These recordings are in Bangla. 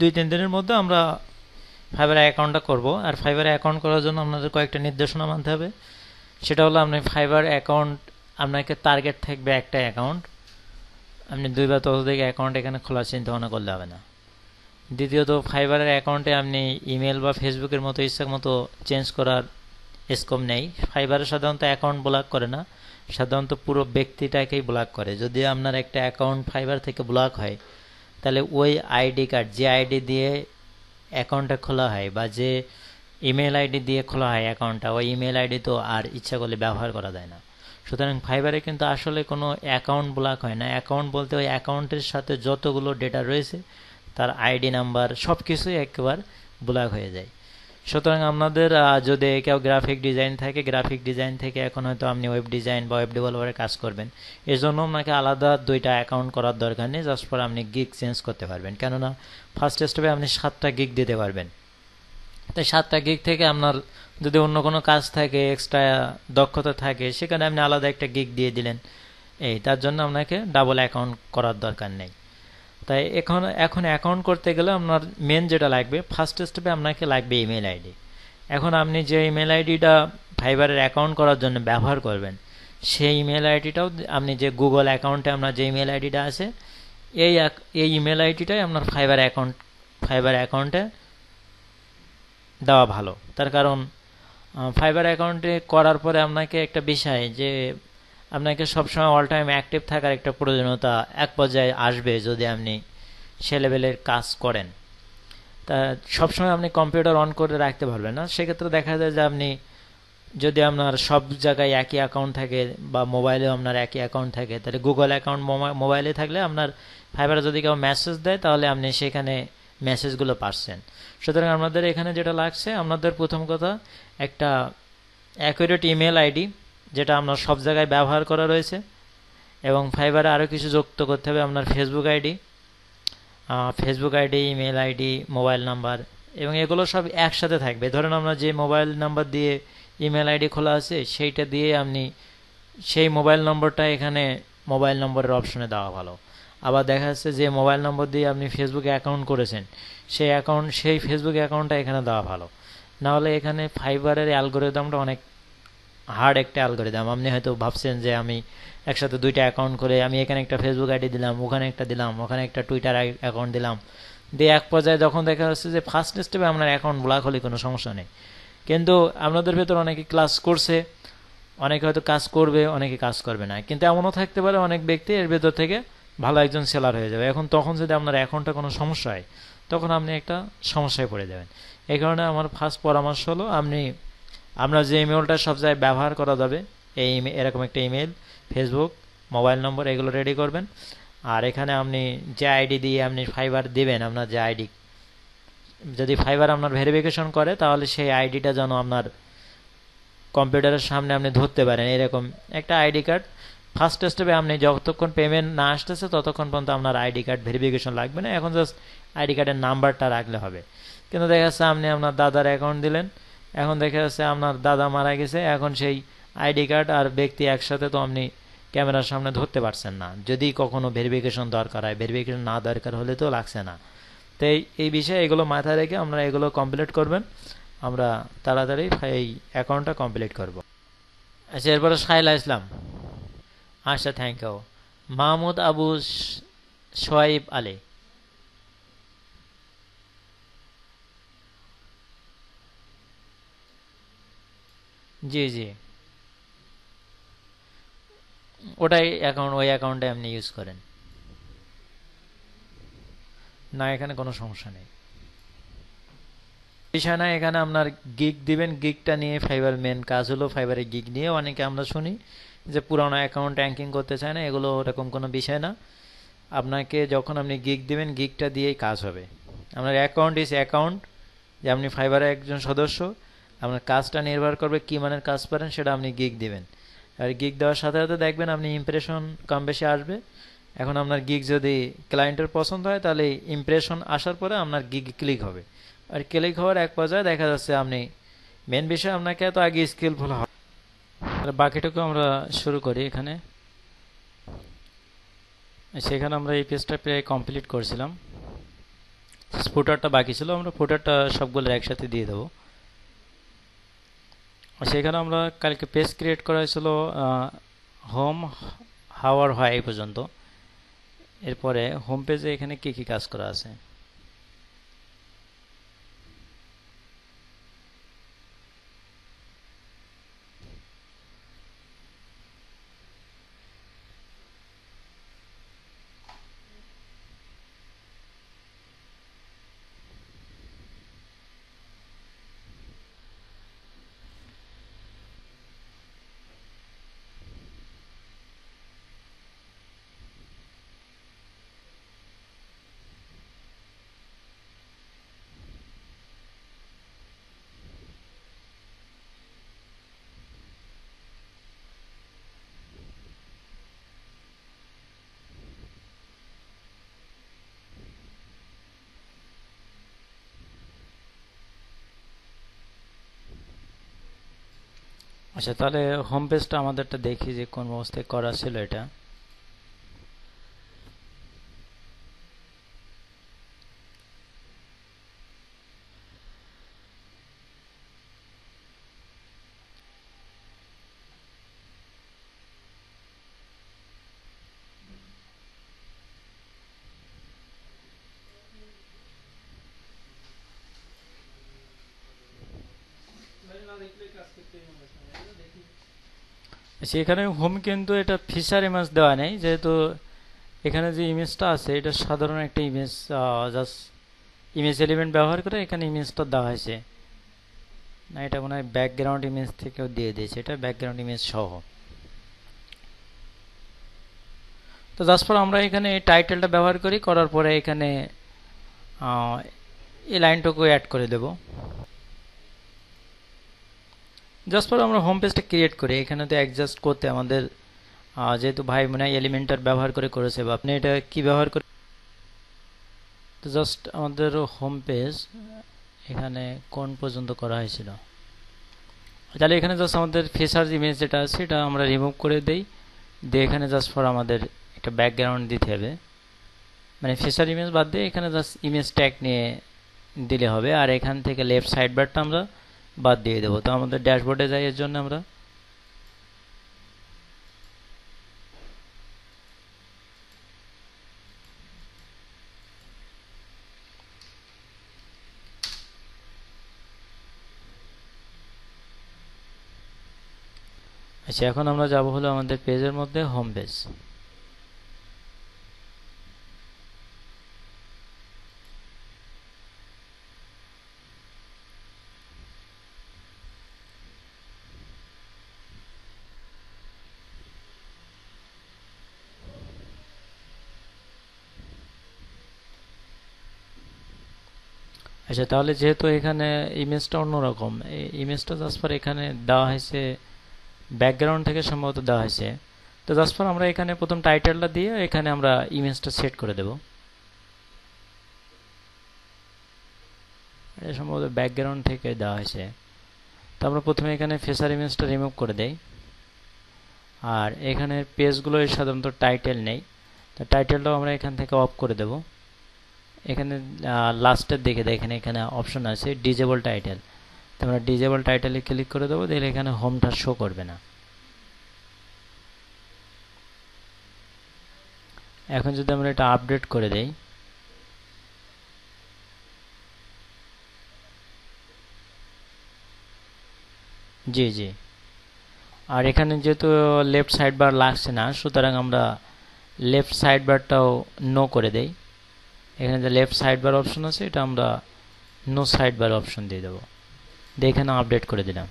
2-3 দিনের মধ্যে আমরা ফাইবারে অ্যাকাউন্টটা করব। আর ফাইবারে অ্যাকাউন্ট করার জন্য আপনাদের কয়েকটা নির্দেশনা মানতে হবে। সেটা হলো আপনি ফাইবার অ্যাকাউন্ট, আপনাকে টার্গেট থাকবে একটা অ্যাকাউন্ট, আপনি 2 বা ততোধিক অ্যাকাউন্ট এখানে খোলার চিন্তা ভাবনা করলে হবে না। দ্বিতীয়ত, ফাইবারের অ্যাকাউন্টে আপনি ইমেল বা ফেসবুকের মতো ইচ্ছা মতো চেঞ্জ করার স্কোপ নেই। ফাইবারে সাধারণত অ্যাকাউন্ট ব্লক করে না, সাধারণত পুরো ব্যক্তিটাকেই ব্লক করে। যদি আপনার একটা অ্যাকাউন্ট ফাইবার থেকে ব্লক হয়, তাহলে ওই আইডি কার্ড, যে আইডি দিয়ে অ্যাকাউন্টটা খোলা হয় বা যে ইমেল আইডি দিয়ে খোলা হয় অ্যাকাউন্টটা, ওই ইমেল আইডি তো আর ইচ্ছা করলে ব্যবহার করা যায় না। সুতরাং ফাইবারে কিন্তু আসলে কোনো অ্যাকাউন্ট ব্লক হয় না। অ্যাকাউন্ট বলতে ওই অ্যাকাউন্টের সাথে যতগুলো ডেটা রয়েছে, তার আইডি নাম্বার সব কিছুই একবার ব্লক হয়ে যায়। সুতরাং আপনাদের যদি কেউ গ্রাফিক ডিজাইন থাকে, গ্রাফিক ডিজাইন থেকে এখন হয়তো আপনি ওয়েব ডিজাইন বা ওয়েব ডেভেলপারে কাজ করবেন, এর জন্য আপনাকে আলাদা 2টা অ্যাকাউন্ট করার দরকার নেই। জাস্ট পর আপনি গিগ চেঞ্জ করতে পারবেন, কেননা ফার্স্ট স্টেপে আপনি 7টা গিগ দিতে পারবেন। তাই 7টা গিগ থেকে আপনার যদি অন্য কোনো কাজ থাকে, এক্সট্রা দক্ষতা থাকে, সেখানে আপনি আলাদা একটা গিগ দিয়ে দিলেন। তার জন্য আপনাকে ডাবল অ্যাকাউন্ট করার দরকার নেই। তাই এখন অ্যাকাউন্ট করতে গেলে আপনার মেন যেটা লাগবে, ফার্স্ট স্টেপে আপনাকে লাগবে ইমেল আইডি। এখন আপনি যে ইমেল আইডিটা ফাইবারের অ্যাকাউন্ট করার জন্য ব্যবহার করবেন, সেই ইমেল আইডিটাও আপনি যে গুগল অ্যাকাউন্টে আপনার যে ইমেল আইডিটা আছে, এই ইমেল আইডিটাই আপনার ফাইবার অ্যাকাউন্টে দেওয়া ভালো। তার কারণ ফাইবার অ্যাকাউন্টে করার পরে আপনাকে একটা বিষয়, যে আপনাকে সবসময় অল টাইম অ্যাক্টিভ থাকার একটা প্রয়োজনীয়তা এক পর্যায়ে আসবে যদি আপনি সে লেভেলের কাজ করেন। তা সবসময় আপনি কম্পিউটার অন করে রাখতে পারবেন না। সেক্ষেত্রে দেখা যায় যে আপনি যদি আপনার সব জায়গায় একই অ্যাকাউন্ট থাকে বা মোবাইলেও আপনার একই অ্যাকাউন্ট থাকে, তাহলে গুগল অ্যাকাউন্ট মোবাইলে থাকলে আপনার ফাইবারে যদি কেউ মেসেজ দেয়, তাহলে আপনি সেখানে মেসেজগুলো পাচ্ছেন। সুতরাং আপনাদের এখানে যেটা লাগছে, আপনাদের প্রথম কথা একটা অ্যাকুরেট ইমেল আইডি, যেটা আপনার সব জায়গায় ব্যবহার করা রয়েছে, এবং ফাইবারে আরও কিছু যুক্ত করতে হবে আপনার Facebook ID, email ID, mobile number, এবং এগুলো সব একসাথে থাকবে। ধরেন আপনার যে মোবাইল নাম্বার দিয়ে ইমেল আইডি খোলা আছে, সেইটা দিয়ে আপনি সেই মোবাইল নম্বরটা এখানে মোবাইল নম্বরের অপশনে দেওয়া ভালো। আবার দেখা যাচ্ছে যে মোবাইল নম্বর দিয়ে আপনি ফেসবুকে অ্যাকাউন্ট করেছেন, সেই ফেসবুক অ্যাকাউন্টটা এখানে দেওয়া ভালো। নাহলে এখানে ফাইবারের অ্যালগোরিদমটা অনেক হার্ড একটা অ্যালগোরিদম। আপনি হয়তো ভাবছেন যে আমি একসাথে 2টা অ্যাকাউন্ট করে আমি এখানে একটা ফেসবুক আইডি দিলাম, ওখানে একটা দিলাম, ওখানে একটা টুইটার অ্যাকাউন্ট দিলাম, দিয়ে এক পর্যায়ে যখন দেখা যাচ্ছে যে ফার্স্ট স্টেপে আপনার অ্যাকাউন্ট ব্লক হলে কোনো সমস্যা নেই। কিন্তু আপনাদের ভেতর অনেকে ক্লাস করছে, অনেকে হয়তো কাজ করবে, অনেকে কাজ করবে না। কিন্তু এমনও থাকতে পারে অনেক ব্যক্তি এর ভেতর থেকে ভালো একজন সেলার হয়ে যাবে। তখন যদি আপনার অ্যাকাউন্টে কোনো সমস্যা হয়, তখন আপনি একটা সমস্যায় পড়ে যাবেন। এই কারণে আমার ফার্স্ট পরামর্শ হলো, আপনার যে ইমেলটা সব জায়গায় ব্যবহার করা যাবে, এরকম একটা ইমেল, ফেসবুক, মোবাইল নম্বর, এগুলো রেডি করবেন। আর এখানে আপনি যে আইডি দিয়ে আপনি ফাইবার দেবেন, আপনার যে আইডি, যদি ফাইবার আপনার ভেরিফিকেশন করে, তাহলে সেই আইডিটা যেন আপনার কম্পিউটারের সামনে আপনি ধরতে পারেন, এরকম একটা আইডি কার্ড। ফার্স্ট স্টেপে আপনি যতক্ষণ পেমেন্ট না আসতেছে ততক্ষণ পর্যন্ত আপনার আইডি কার্ড ভেরিফিকেশন লাগবে না। এখন জাস্ট আইডি কার্ডের নাম্বারটা রাখলে হবে। কিন্তু দেখা যাচ্ছে আপনি আপনার দাদার অ্যাকাউন্ট দিলেন, এখন দেখা যাচ্ছে আপনার দাদা মারা গেছে, এখন সেই আইডি কার্ড আর ব্যক্তি একসাথে তো আপনি ক্যামেরার সামনে ধরতে পারছেন না। যদি কখনো ভেরিফিকেশন দরকার হয়, ভেরিফিকেশন না দরকার হলে তো লাগছে না। তো এই বিষয়ে এগুলো মাথায় রেখে আমরা এগুলো কমপ্লিট করবেন, আমরা তাড়াতাড়ি এই অ্যাকাউন্টটা কমপ্লিট করব। আচ্ছা, এরপরে সাইলা ইসলাম। আচ্ছা, থ্যাংক ইউ। মাহমুদ আবু সোয়াইব আলী। জি জি, ওটাই অ্যাকাউন্ট, ওই অ্যাকাউন্টে আপনি ইউজ করেন না, এখানে কোনো সমস্যা নেই। বিষয় না, এখানে আপনার গিগ দিবেন, গিগটা নিয়ে ফাইবার মেন কাজ হলো। ফাইবারে গিগ নিয়ে অনেকে আমরা শুনি যে পুরানো অ্যাকাউন্ট র্যাঙ্কিং করতে চায় না, এগুলো ওরকম কোনো বিষয় না। আপনাকে যখন আপনি গিগ দিবেন, গিগটা দিয়েই কাজ হবে। আপনার অ্যাকাউন্ট ইজ অ্যাকাউন্ট, যে আপনি ফাইবারের একজন সদস্য, আপনার কাজটা নির্ভর করবে কী মানের কাজ পারেন, সেটা আপনি গিগ দিবেন। আর গিগ দেওয়ার সাথে সাথে দেখবেন আপনি ইমপ্রেশন কম বেশি আসবে। এখন আপনার গিগ যদি ক্লায়েন্টের পছন্দ হয়, তাহলে ইমপ্রেশন আসার পরে আপনার গিগ ক্লিক হবে। আর ক্লিক হওয়ার এক পর্যায়ে দেখা যাচ্ছে আপনি, মেন বিষয় আপনাকে তো আগে স্কিলফুল হবে। বাকিটুকু আমরা শুরু করি এখানে। সেখানে আমরা এই পেজটা প্রায় কমপ্লিট করছিলাম। ফুটারটা বাকি ছিল, আমরা ফুটারটা সবগুলো একসাথে দিয়ে দেবো। সেখানে আমরা কালকে পেজ ক্রিয়েট করা হয়েছিল হোম হাওয়ার হয় এই পর্যন্ত। এরপরে হোম পেজে এখানে কি কি কাজ করা আছে। আচ্ছা, তাহলে হোম পেজটা আমাদেরটা দেখি যে কোন অবস্থায় করা ছিল এটা। আচ্ছা, এখানে হোম কিন্তু এটা ফিচার ইমেজ দেওয়া নেই, যেহেতু এখানে যে ইমেজটা আছে এটা সাধারণ একটা ইমেজ, জাস্ট ইমেজ এলিমেন্ট ব্যবহার করে এখানে ইমেজটা দেওয়া হয়েছে না। এটা মনে হয় ব্যাকগ্রাউন্ড ইমেজ থেকেও দিয়ে দিয়েছে, এটা ব্যাকগ্রাউন্ড ইমেজ সহ। তো জাস্ট ফর আমরা এখানে এই টাইটেলটা ব্যবহার করি, করার পরে এখানে এই লাইনটুকু অ্যাড করে দেব। জাস্ট ফর আমরা হোম পেজটা ক্রিয়েট করি, এখানে তো অ্যাডজাস্ট করতে আমাদের যেহেতু ভাই মনে হয় এলিমেন্টার ব্যবহার করে করেছে, বা আপনি এটা কি ব্যবহার করে। তো জাস্ট আমাদের হোম পেজ এখানে কোন পর্যন্ত করা হয়েছিল, তাহলে এখানে জাস্ট আমাদের ফিচার ইমেজ যেটা আছে এটা আমরা রিমুভ করে দেই, দিয়ে এখানে জাস্ট ফর আমাদের একটা ব্যাকগ্রাউন্ড দিতে হবে, মানে ফিচার ইমেজ বাদ দিয়ে এখানে জাস্ট ইমেজ ট্যাগ নিয়ে দিলে হবে। আর এখান থেকে লেফট সাইড বারটা আমরা বাদ দিয়ে দেবো। তো আমাদের ড্যাশবোর্ডে যাই, এর জন্য আমরা আচ্ছা, এখন আমরা যাব হলো আমাদের পেজের মধ্যে হোম পেজ। আচ্ছা, তাহলে যেহেতু এখানে ইমেজটা অন্যরকম, এই ইমেজটা জাস্ট ফর এখানে দেওয়া হয়েছে ব্যাকগ্রাউন্ড থেকে সম্ভবত দেওয়া হয়েছে। তো জাস্ট ফর আমরা এখানে প্রথম টাইটেলটা দিয়ে এখানে আমরা ইমেজটা সেট করে দেব। এটা সম্ভবত ব্যাকগ্রাউন্ড থেকে দেওয়া হয়েছে। তো আমরা প্রথমে এখানে ফেসার ইমেজটা রিমুভ করে দেই। আর এখানে পেজগুলো সাধারণত টাইটেল নেই, তো টাইটেলটাও আমরা এখান থেকে অফ করে দেব। এখানে লাস্টের দিকে দেখেন এখানে অপশন আছে ডিজেবল টাইটেল, তো আমরা ডিজেবল টাইটেলে ক্লিক করে দেবো, তাহলে এখানে হোমটা শো করবে না। এখন যদি আমরা এটা আপডেট করে দেই, জি জি, আর এখানে যেহেতু লেফট সাইড বার লাগছে না, সুতরাং আমরা লেফট সাইড বারটাও নো করে দেই। এখানে যে লেফট সাইড বার অপশন আছে এটা আমরা নো সাইড বার অপশন দিয়ে দেবো, দিয়ে এখানে আপডেট করে দিলাম।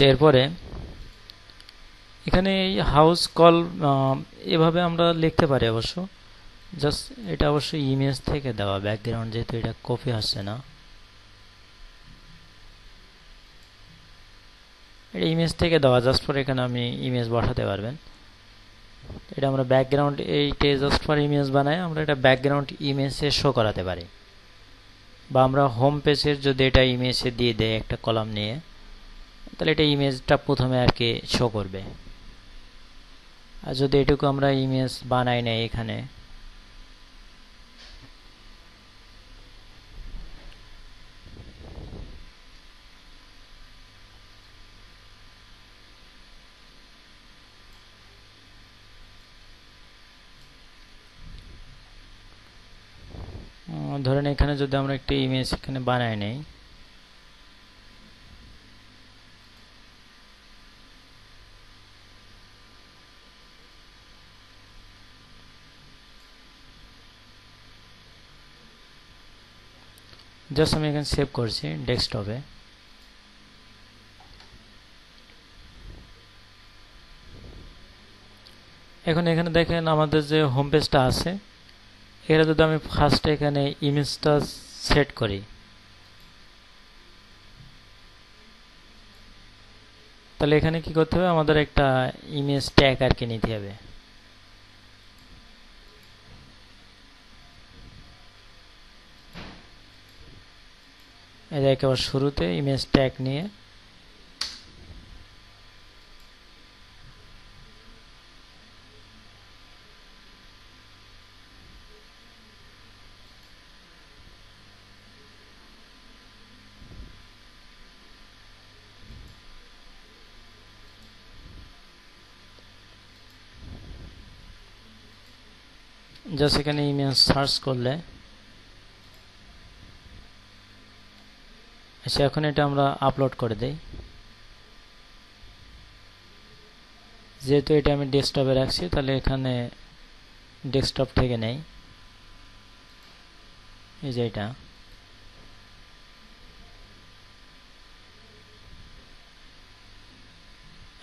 এরপরে এখানে এই হাউস কল এভাবে আমরা লিখতে পারি অবশ্য। জাস্ট এটা অবশ্যই ইমেজ থেকে দেওয়া, ব্যাকগ্রাউন্ড যেহেতু এটা কপি আসছে না, এটা ইমেজ থেকে দেওয়া। জাস্ট ফর এখানে আমি ইমেজ বসাতে পারবেন। এটা আমরা ব্যাকগ্রাউন্ড এইটে জাস্ট ফর ইমেজ বানাই, আমরা এটা ব্যাকগ্রাউন্ড ইমেজে শো করাতে পারি। বা আমরা হোম পেজের যদি এটা ইমেজে দিয়ে দেয় একটা কলাম নিয়ে, তাহলে এটা ইমেজটা প্রথমে আর কি শো করবে। আর যদি এটুকু আমরা ইমেজ বানাই নাই এখানে, ধরেন এখানে যদি আমরা একটা ইমেজ এখানে বানাই নেই, জাস্ট আমি এখানে সেভ করছি ডেস্কটপে। এখন এখানে দেখেন আমাদের যে হোম পেজটা আছে, এটা যদি আমি ফার্স্ট এখানে ইমেজটা সেট করি, তাহলে এখানে কি করতে হবে, আমাদের একটা ইমেজ ট্যাগ আর কি নিতে হবে। এই যে একেবারে শুরুতে ইমেজ ট্যাগ নিয়ে জাস্ট এখানে ইমেজ সার্চ করলে আচ্ছা, এখন এটা আমরা আপলোড করে দেই। যেহেতু এটা আমি ডেস্কটপে রাখছি, তাহলে এখানে ডেস্কটপ থেকে নেই। এই যে এটা,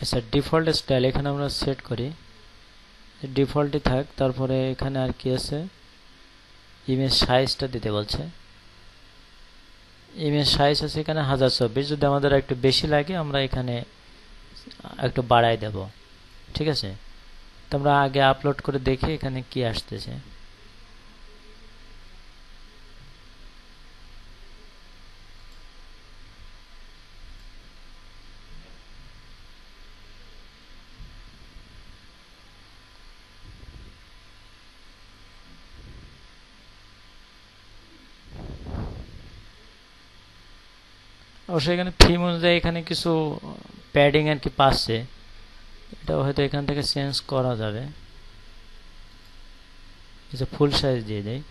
আচ্ছা ডিফল্ট স্টাইল এখানে আমরা সেট করি, ডিফল্টই থাক। তারপরে এখানে আর কি আছে, ইমেজ সাইজটা দিতে বলছে। ইমেজ সাইজ আছে এখানে 1024। যদি আমাদের একটু বেশি লাগে আমরা এখানে একটু বাড়াই দেব, ঠিক আছে। তো আমরা আগে আপলোড করে দেখি এখানে কি আসতেছে। অবশ্যই এখানে থিম অনুযায়ী এখানে কিছু প্যাডিং আর কি পাচ্ছে, এটাও হয়তো এখান থেকে চেঞ্জ করা যাবে। এই যে ফুল সাইজ দিয়ে দেয়।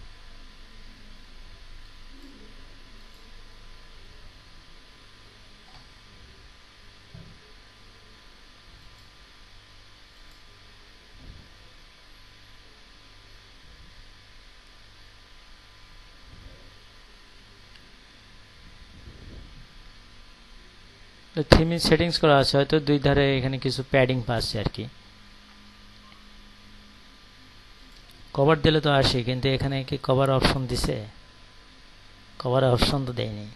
থিমে সেটিংস করা আছে, হয়তো দুই ধারে এখানে কিছু প্যাডিং পাচ্ছে আর কি। কভার দিলে তো আসে, কিন্তু এখানে কি কভার অপশন দিছে? কভার অপশন তো দেয়নি।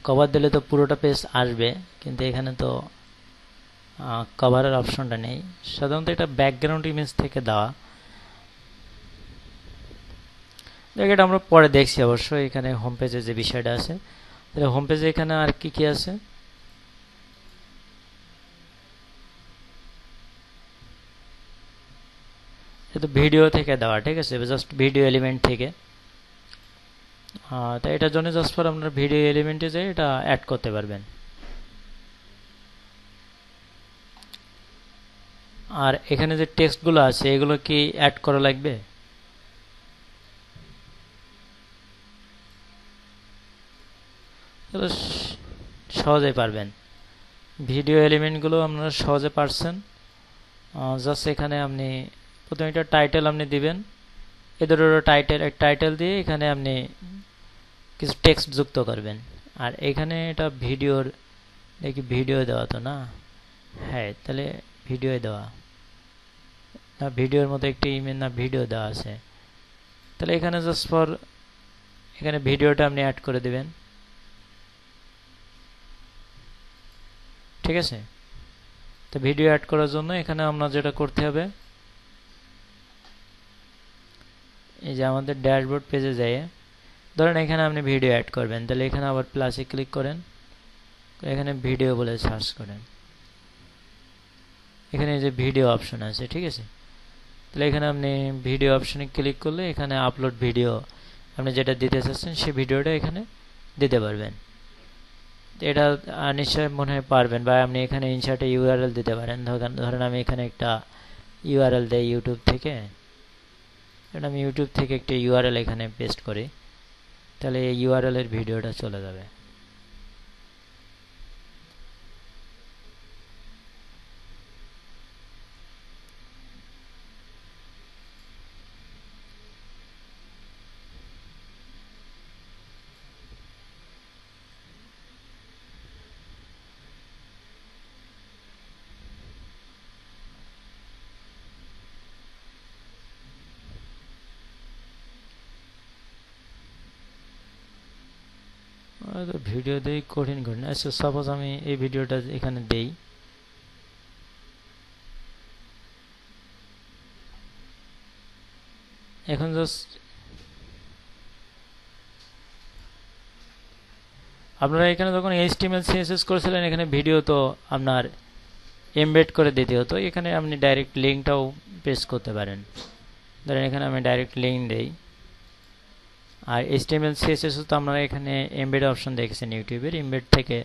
কভার দিলে তো পুরোটা পেজ আসবে, কিন্তু এখানে তো কভারের অপশনটা নেই। সাধারণত এটা ব্যাকগ্রাউন্ড ইমেজ থেকে দেওয়া। এটা আমরা পরে দেখছি অবশ্যই। এখানে হোম পেজে যে বিষয়টা আছে, তাহলে হোম পেজে এখানে আর কি কি আছে, এটা ভিডিও থেকে দেওয়া, ঠিক আছে, জাস্ট ভিডিও এলিমেন্ট থেকে। তাই এটার জন্য জাস্ট ফর আপনার ভিডিও এলিমেন্টে যে এটা অ্যাড করতে পারবেন। আর এখানে যে টেক্সটগুলো আছে এগুলো কি অ্যাড করা লাগবে? সহজেই পারবেন, ভিডিও এলিমেন্টগুলো আপনারা সহজে পারছেন। জাস্ট এখানে আপনি প্রথমে একটা টাইটেল আপনি দিবেন, এদেরও টাইটেল দিয়ে এখানে আপনি কিছু টেক্সট যুক্ত করবেন। আর এখানে এটা ভিডিওর দেখি ভিডিও দেওয়া তো না, হ্যাঁ তাহলে ভিডিও দেওয়া না, ভিডিওর মতো একটি ইমেজ না ভিডিও দেওয়া আছে, তাহলে এখানে জাস্ট ফর এখানে ভিডিওটা আপনি অ্যাড করে দিবেন। ঠিক আছে, তো ভিডিও অ্যাড করার জন্য এখানে আমরা যেটা করতে হবে, এই যে আমাদের ড্যাশবোর্ড পেজে যায়, ধরেন এখানে আপনি ভিডিও অ্যাড করবেন, তাহলে এখানে আবার প্লাসে ক্লিক করেন, এখানে ভিডিও বলে সার্চ করেন, এখানে এই যে ভিডিও অপশন আছে। ঠিক আছে, তাহলে এখানে আপনি ভিডিও অপশনে ক্লিক করলে এখানে আপলোড ভিডিও আপনি যেটা দিতে চাচ্ছেন সেই ভিডিওটা এখানে দিতে পারবেন। এটা নিশ্চয় মনে হয় পারবেন, বা আপনি এখানে ইনসার্টে ইউআরএল দিতে পারেন। ধরেন আমি এখানে একটা ইউআরএল দেই ইউটিউব থেকে, এটা আমি ইউটিউব থেকে একটা ইউআরএল এখানে পেস্ট করি, তাহলে এই ইউআরএল এর ভিডিওটা চলে যাবে। ভিডিও দেই কঠিন কঠিন। আচ্ছা সাপোজ আমি এই ভিডিওটা এখানে দেই, এখন জাস্ট আপনারা এখানে যখন HTML CSS করেছিলেন এখানে ভিডিও তো আপনার এমবেড করে দিতে হতো, এখানে আপনি ডাইরেক্ট লিঙ্কটাও পেস্ট করতে পারেন। ধরেন এখানে আমি ডাইরেক্ট লিঙ্ক দেই, আর HTML CSS তো আপনারা এখানে এমবেড অপশন দেখেছেন ইউটিউবের, এমবেড থেকে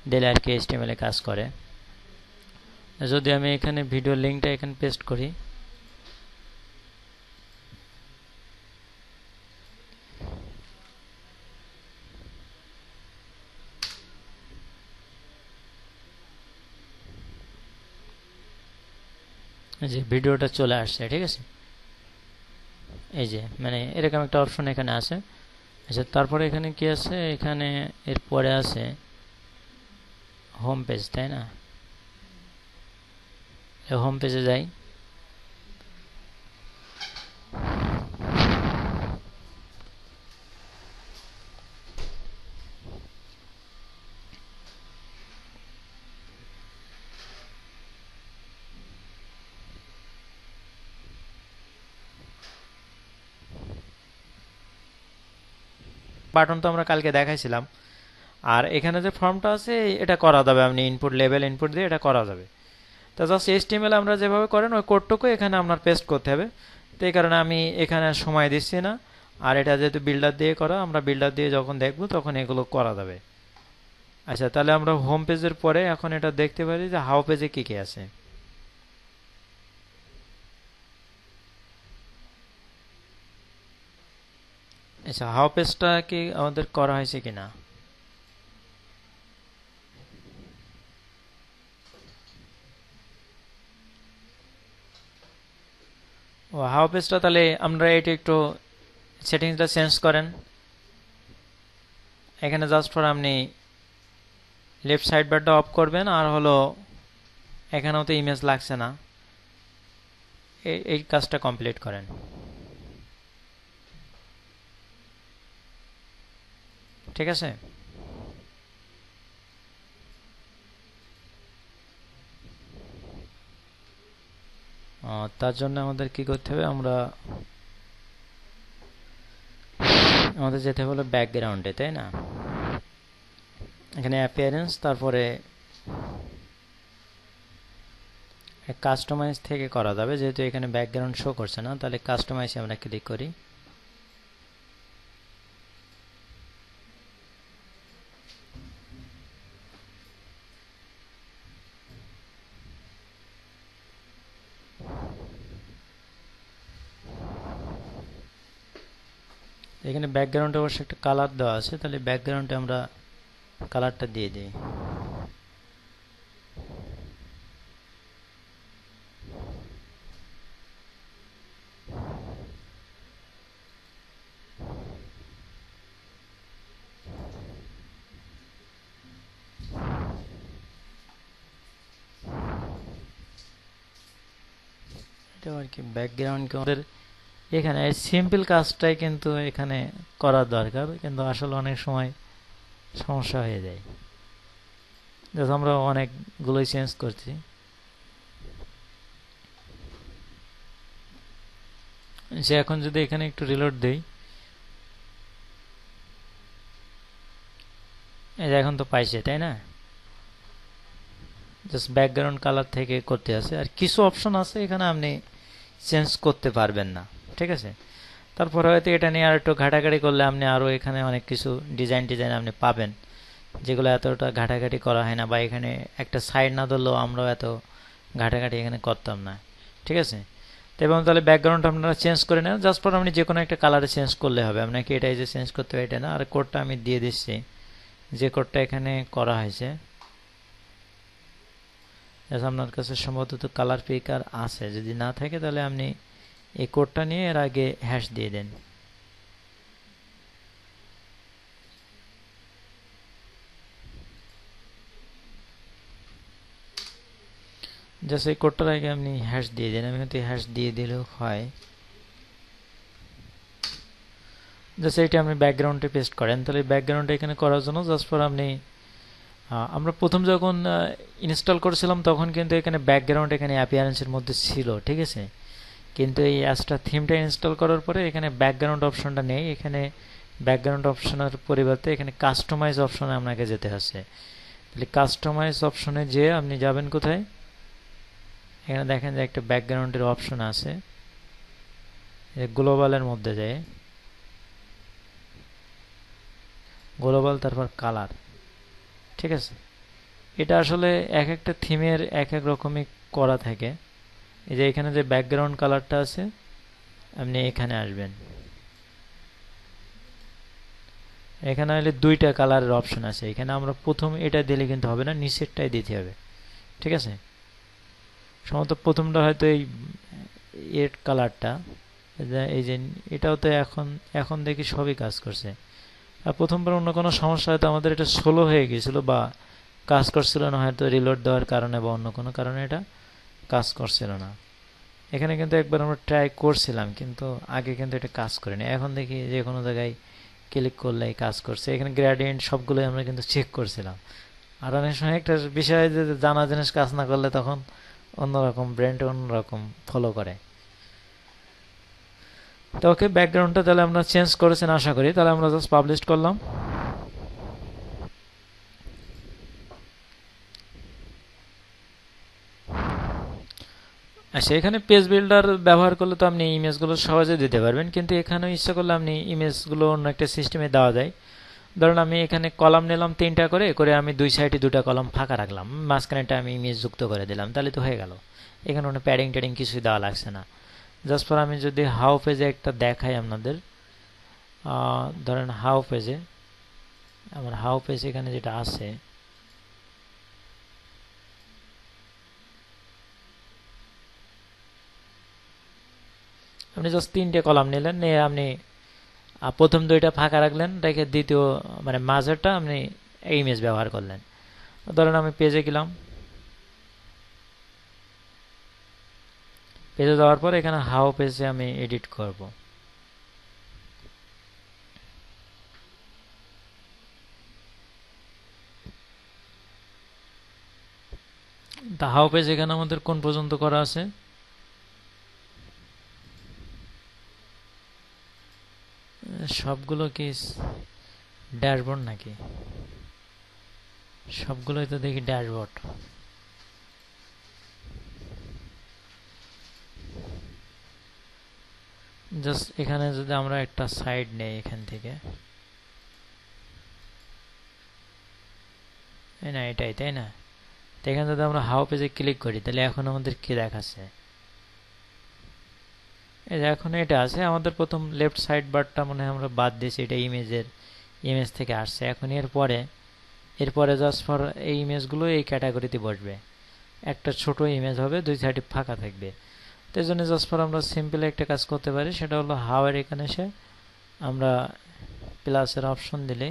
দিলে আর কি HTML এ কাজ করে। যদি আমি এখানে ভিডিও লিঙ্কটা এখানে পেস্ট করি, যে ভিডিওটা চলে আসছে। ঠিক আছে, এই যে মানে এরকম একটা অপশন এখানে আছে। আচ্ছা তারপরে এখানে কি আছে, এখানে এরপরে আছে হোম পেজ, তাই না? হোম পেজে যাই, বাটন তো আমরা কালকে দেখাইছিলাম। আর এখানে যে ফর্মটা আছে এটা করা যাবে, আপনি ইনপুট লেভেল ইনপুট দিয়ে এটা করা যাবে। তো জাস্ট HTML আমরা যেভাবে করেন ওই কোডটুকু এখানে আপনার পেস্ট করতে হবে। তো এই কারণে আমি এখানে সময় দিচ্ছি না। আর এটা যেহেতু বিল্ডার দিয়ে করা, আমরা বিল্ডার দিয়ে যখন দেখব তখন এগুলো করা যাবে। আচ্ছা তাহলে আমরা হোম পেজের পরে এখন এটা দেখতে পারি যে হাউ পেজে কি কি আছে। আচ্ছা হাউ পেজটা কি আমাদের করা হয়েছে কিনা, ও হাউ পেজটা তাহলে আমরা এটা একটু সেটিংসটা চেঞ্জ করেন। এখানে জাস্ট ফর আপনি লেফট সাইড বারটা অফ করবেন, আর হলো এখানেও তো ইমেজ লাগছে না, এই কাজটা কমপ্লিট করেন। ঠিক আছে, তার জন্য আমাদের কি করতে হবে, আমাদের যেতে হলো ব্যাকগ্রাউন্ডে, তাই না? এখানে অ্যাপিয়ারেন্স, তারপরে কাস্টমাইজ থেকে করা যাবে, যেহেতু এখানে ব্যাকগ্রাউন্ড শো করছে না, তাহলে কাস্টমাইজে আমরা ক্লিক করি। এখানে ব্যাকগ্রাউন্ডে অবশ্যই একটা কালার দেওয়া আছে, তাহলে ব্যাকগ্রাউন্ডে আমরা কালারটা দিয়ে দিই। এটা আর কি ব্যাকগ্রাউন্ড আমাদের এখানে সিম্পল কাজটাই কিন্তু এখানে করার দরকার, কিন্তু আসলে অনেক সময় সমস্যা হয়ে যায়। জাস্ট আমরা অনেকগুলোই চেঞ্জ করছি। সে এখন যদি এখানে একটু রিলোড দেই, এই যে এখন তো পাইছে, তাই না? জাস্ট ব্যাকগ্রাউন্ড কালার থেকে করতে আছে, আর কিছু অপশন আছে এখানে আপনি চেঞ্জ করতে পারবেন না, ঠিক আছে? তারপরে হয়তো এটা নিয়ে আর একটু ঘাটাঘাটি করলে আপনি আরও এখানে অনেক কিছু ডিজাইন আপনি পাবেন, যেগুলো এতটা ঘাটাঘাটি করা হয় না, বা এখানে একটা সাইড না ধরলেও আমরাও এত ঘাটাঘাটি এখানে করতাম না, ঠিক আছে? তো এবং তাহলে ব্যাকগ্রাউন্ড আপনারা চেঞ্জ করে নেন, জাস্ট পর আপনি যে কোনো একটা কালারে চেঞ্জ করলে হবে, আপনাকে এটাই যে চেঞ্জ করতে হবে এটা না। আর কোডটা আমি দিয়ে দিচ্ছি, যে কোডটা এখানে করা হয়েছে। আপনার কাছে সম্ভবত কালার পিকার আছে, যদি না থাকে তাহলে আপনি এই কোডটা নিয়ে এর আগে হ্যাশ দিয়ে দেন। জাস্ট এই কোডটার আগে আপনি হ্যাশ দিয়ে দেন, আমি কিন্তু হ্যাশ দিয়ে দিলেও হয়। জাস্ট এইটা আপনি ব্যাকগ্রাউন্ডে পেস্ট করেন, তাহলে ব্যাকগ্রাউন্ডে এখানে করার জন্য জাস্ট পর আপনি আমরা প্রথম যখন ইনস্টল করেছিলাম তখন কিন্তু এখানে ব্যাকগ্রাউন্ড এখানে অ্যাপিয়ারেন্সের মধ্যে ছিল, ঠিক আছে? কিন্তু এই অ্যাস্ট্রা থিমটা ইনস্টল করার পরে এখানে ব্যাকগ্রাউন্ড অপশনটা নেই, এখানে ব্যাকগ্রাউন্ড অপশনের পরিবর্তে এখানে কাস্টমাইজ অপশনে আপনাকে যেতে হচ্ছে। তাহলে কাস্টমাইজ অপশনে যেয়ে আপনি যাবেন কোথায়? এখানে দেখেন যে একটা ব্যাকগ্রাউন্ডের অপশন আছে, গ্লোবালের মধ্যে যায় গ্লোবাল, তারপর কালার, ঠিক আছে? এটা আসলে এক একটা থিমের এক এক রকমই করা থাকে। এই যে এখানে যে ব্যাকগ্রাউন্ড কালারটা আছে, আপনি এখানে আসবেন, এখানে হলে দুইটা কালারের অপশন আছে। এখানে আমরা প্রথম এটা দিলে কিন্তু হবে না, নিচেরটাই দিতে হবে, ঠিক আছে? সম্ভবত প্রথমটা হয়তো এই এর কালারটা, এই যে এটাও তো এখন দেখি সবই কাজ করছে। আর প্রথমবার অন্য কোনো সমস্যা হয়তো আমাদের এটা স্লো হয়ে গিয়েছিল বা কাজ করছিল না, হয়তো রিলোড দেওয়ার কারণে বা অন্য কোনো কারণে এটা কাজ করছিল না। এখানে কিন্তু একবার আমরা ট্রাই করছিলাম, কিন্তু আগে কিন্তু এটা কাজ করেনি। এখন দেখি যে কোনো জায়গায় ক্লিক করলেই কাজ করছে। এখানে গ্রেডিয়েন্ট সবগুলোই আমরা কিন্তু চেক করছিলাম। আর অনেক সময় একটা বিষয় যে জানা জিনিস কাজ না করলে তখন অন্যরকম ব্র্যান্ড অন্যরকম ফলো করে। তো ওকে, ব্যাকগ্রাউন্ডটা তাহলে আমরা চেঞ্জ করেছেন আশা করি। তাহলে আমরা জাস্ট পাবলিশ করলাম। আচ্ছা, এখানে পেজ বিল্ডার ব্যবহার করলে তো আপনি ইমেজগুলো সহজে দিতে পারবেন, কিন্তু এখানে ইচ্ছা করলে আপনি ইমেজগুলো অন্য একটা সিস্টেমে দেওয়া যায়। ধরুন আমি এখানে কলাম নিলাম 3টা করে আমি দুই সাইডে 2টা কলাম ফাঁকা রাখলাম, মাঝখানেটা আমি ইমেজ যুক্ত করে দিলাম, তাহলে তো হয়ে গেল। এখানে কোনো প্যাডিং ট্যাডিং কিছুই দেওয়া লাগছে না। জাস্ট পর আমি যদি হাউ পেজে একটা দেখাই আপনাদের, ধরেন হাউ পেজে, আমার হাউ পেজ এখানে যেটা আছে, আপনি জাস্ট 3টে কলাম নিলেন, নিয়ে আপনি প্রথম 2টা ফাঁকা রাখলেন, রেখে দ্বিতীয় মানে মাঝেরটা আপনি ইমেজ ব্যবহার করলেন। ধরেন আমি পেজে গেলাম, পেজে যাওয়ার পর এখানে হাউ পেজে আমি এডিট করব। তা হাউ পেজ এখানে আমাদের কোন পর্যন্ত করা আছে? সবগুলো কি ড্যাশবোর্ড নাকি? সবগুলোই তো দেখি ড্যাশবোর্ড। জাস্ট এখানে যদি আমরা একটা সাইড নেই এখান থেকে, না এটাই, তাই না? তো এখানে যদি আমরা হাউ পেজে ক্লিক করি তাহলে এখন আমাদের কি দেখাচ্ছে? এই যে এখন এটা আছে, আমাদের প্রথম লেফট সাইড বারটা মনে হয় আমরা বাদ দিয়েছি, এটা ইমেজ থেকে আসছে। এখন এরপরে জাস্ট ফর এই ইমেজগুলো এই ক্যাটাগরিতে বসবে, একটা ছোট ইমেজ হবে, দুই সাইডে ফাঁকা থাকবে। তো এই জন্য জাস্ট ফর আমরা সিম্পল একটা কাজ করতে পারি, সেটা হলো হাওয়ার এখানে এসে আমরা প্লাসের অপশন দিলে,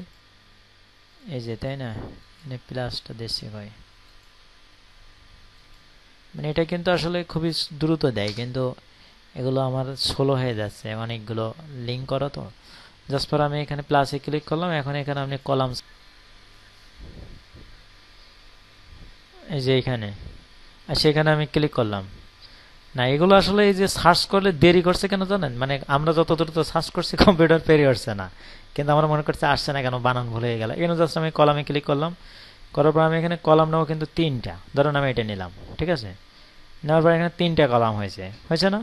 এই যে, তাই না, প্লাসটা দেশে হয়, মানে এটা কিন্তু আসলে খুবই দ্রুত দেয়, কিন্তু এগুলো আমার স্লো হয়ে যাচ্ছে অনেকগুলো লিঙ্ক করা তো। জাস্ট পর আমি এখানে প্লাসে ক্লিক করলাম, এখন এখানে আপনি কলাম, এই যে এখানে, আর সেখানে আমি ক্লিক করলাম। না, এগুলো আসলে এই যে সার্চ করলে দেরি করছে কেন জানেন, মানে আমরা যত দ্রুত সার্চ করছি কম্পিউটার পেরে উঠছে না, কিন্তু আমরা মনে করছি আসছে না কেন, বানান ভুল হয়ে গেল। এখানে জাস্ট আমি কলামে ক্লিক করলাম, করার পর আমি এখানে কলাম নেবো কিন্তু 3টা, ধরুন আমি এটা নিলাম, ঠিক আছে। নেওয়ার পর এখানে 3টা কলাম হয়েছে না।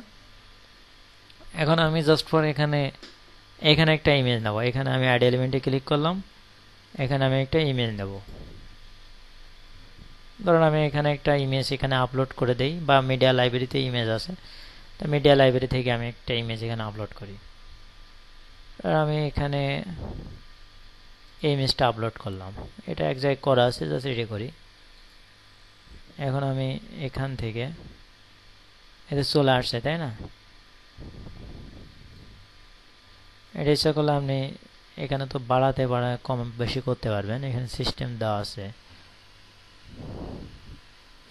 এখন আমি জাস্ট ফর এখানে একটা ইমেজ নেবো, এখানে আমি অ্যাড এলিমেন্টে ক্লিক করলাম, এখানে আমি একটা ইমেজ নেব। ধরুন আমি এখানে একটা ইমেজ এখানে আপলোড করে দেই, বা মিডিয়া লাইব্রেরিতে ইমেজ আছে, তো মিডিয়া লাইব্রেরি থেকে আমি একটা ইমেজ এখানে আপলোড করি। আর আমি এখানে এই ইমেজটা আপলোড করলাম, এটা এক জায়গায় করা আছে, জাস্ট রেডি করি। এখন আমি এখান থেকে এটা চলে আসছে, তাই না। এটা ইচ্ছা করলে আপনি এখানে তো বাড়াতে কম বেশি করতে পারবেন, এখানে সিস্টেম দেওয়া আছে।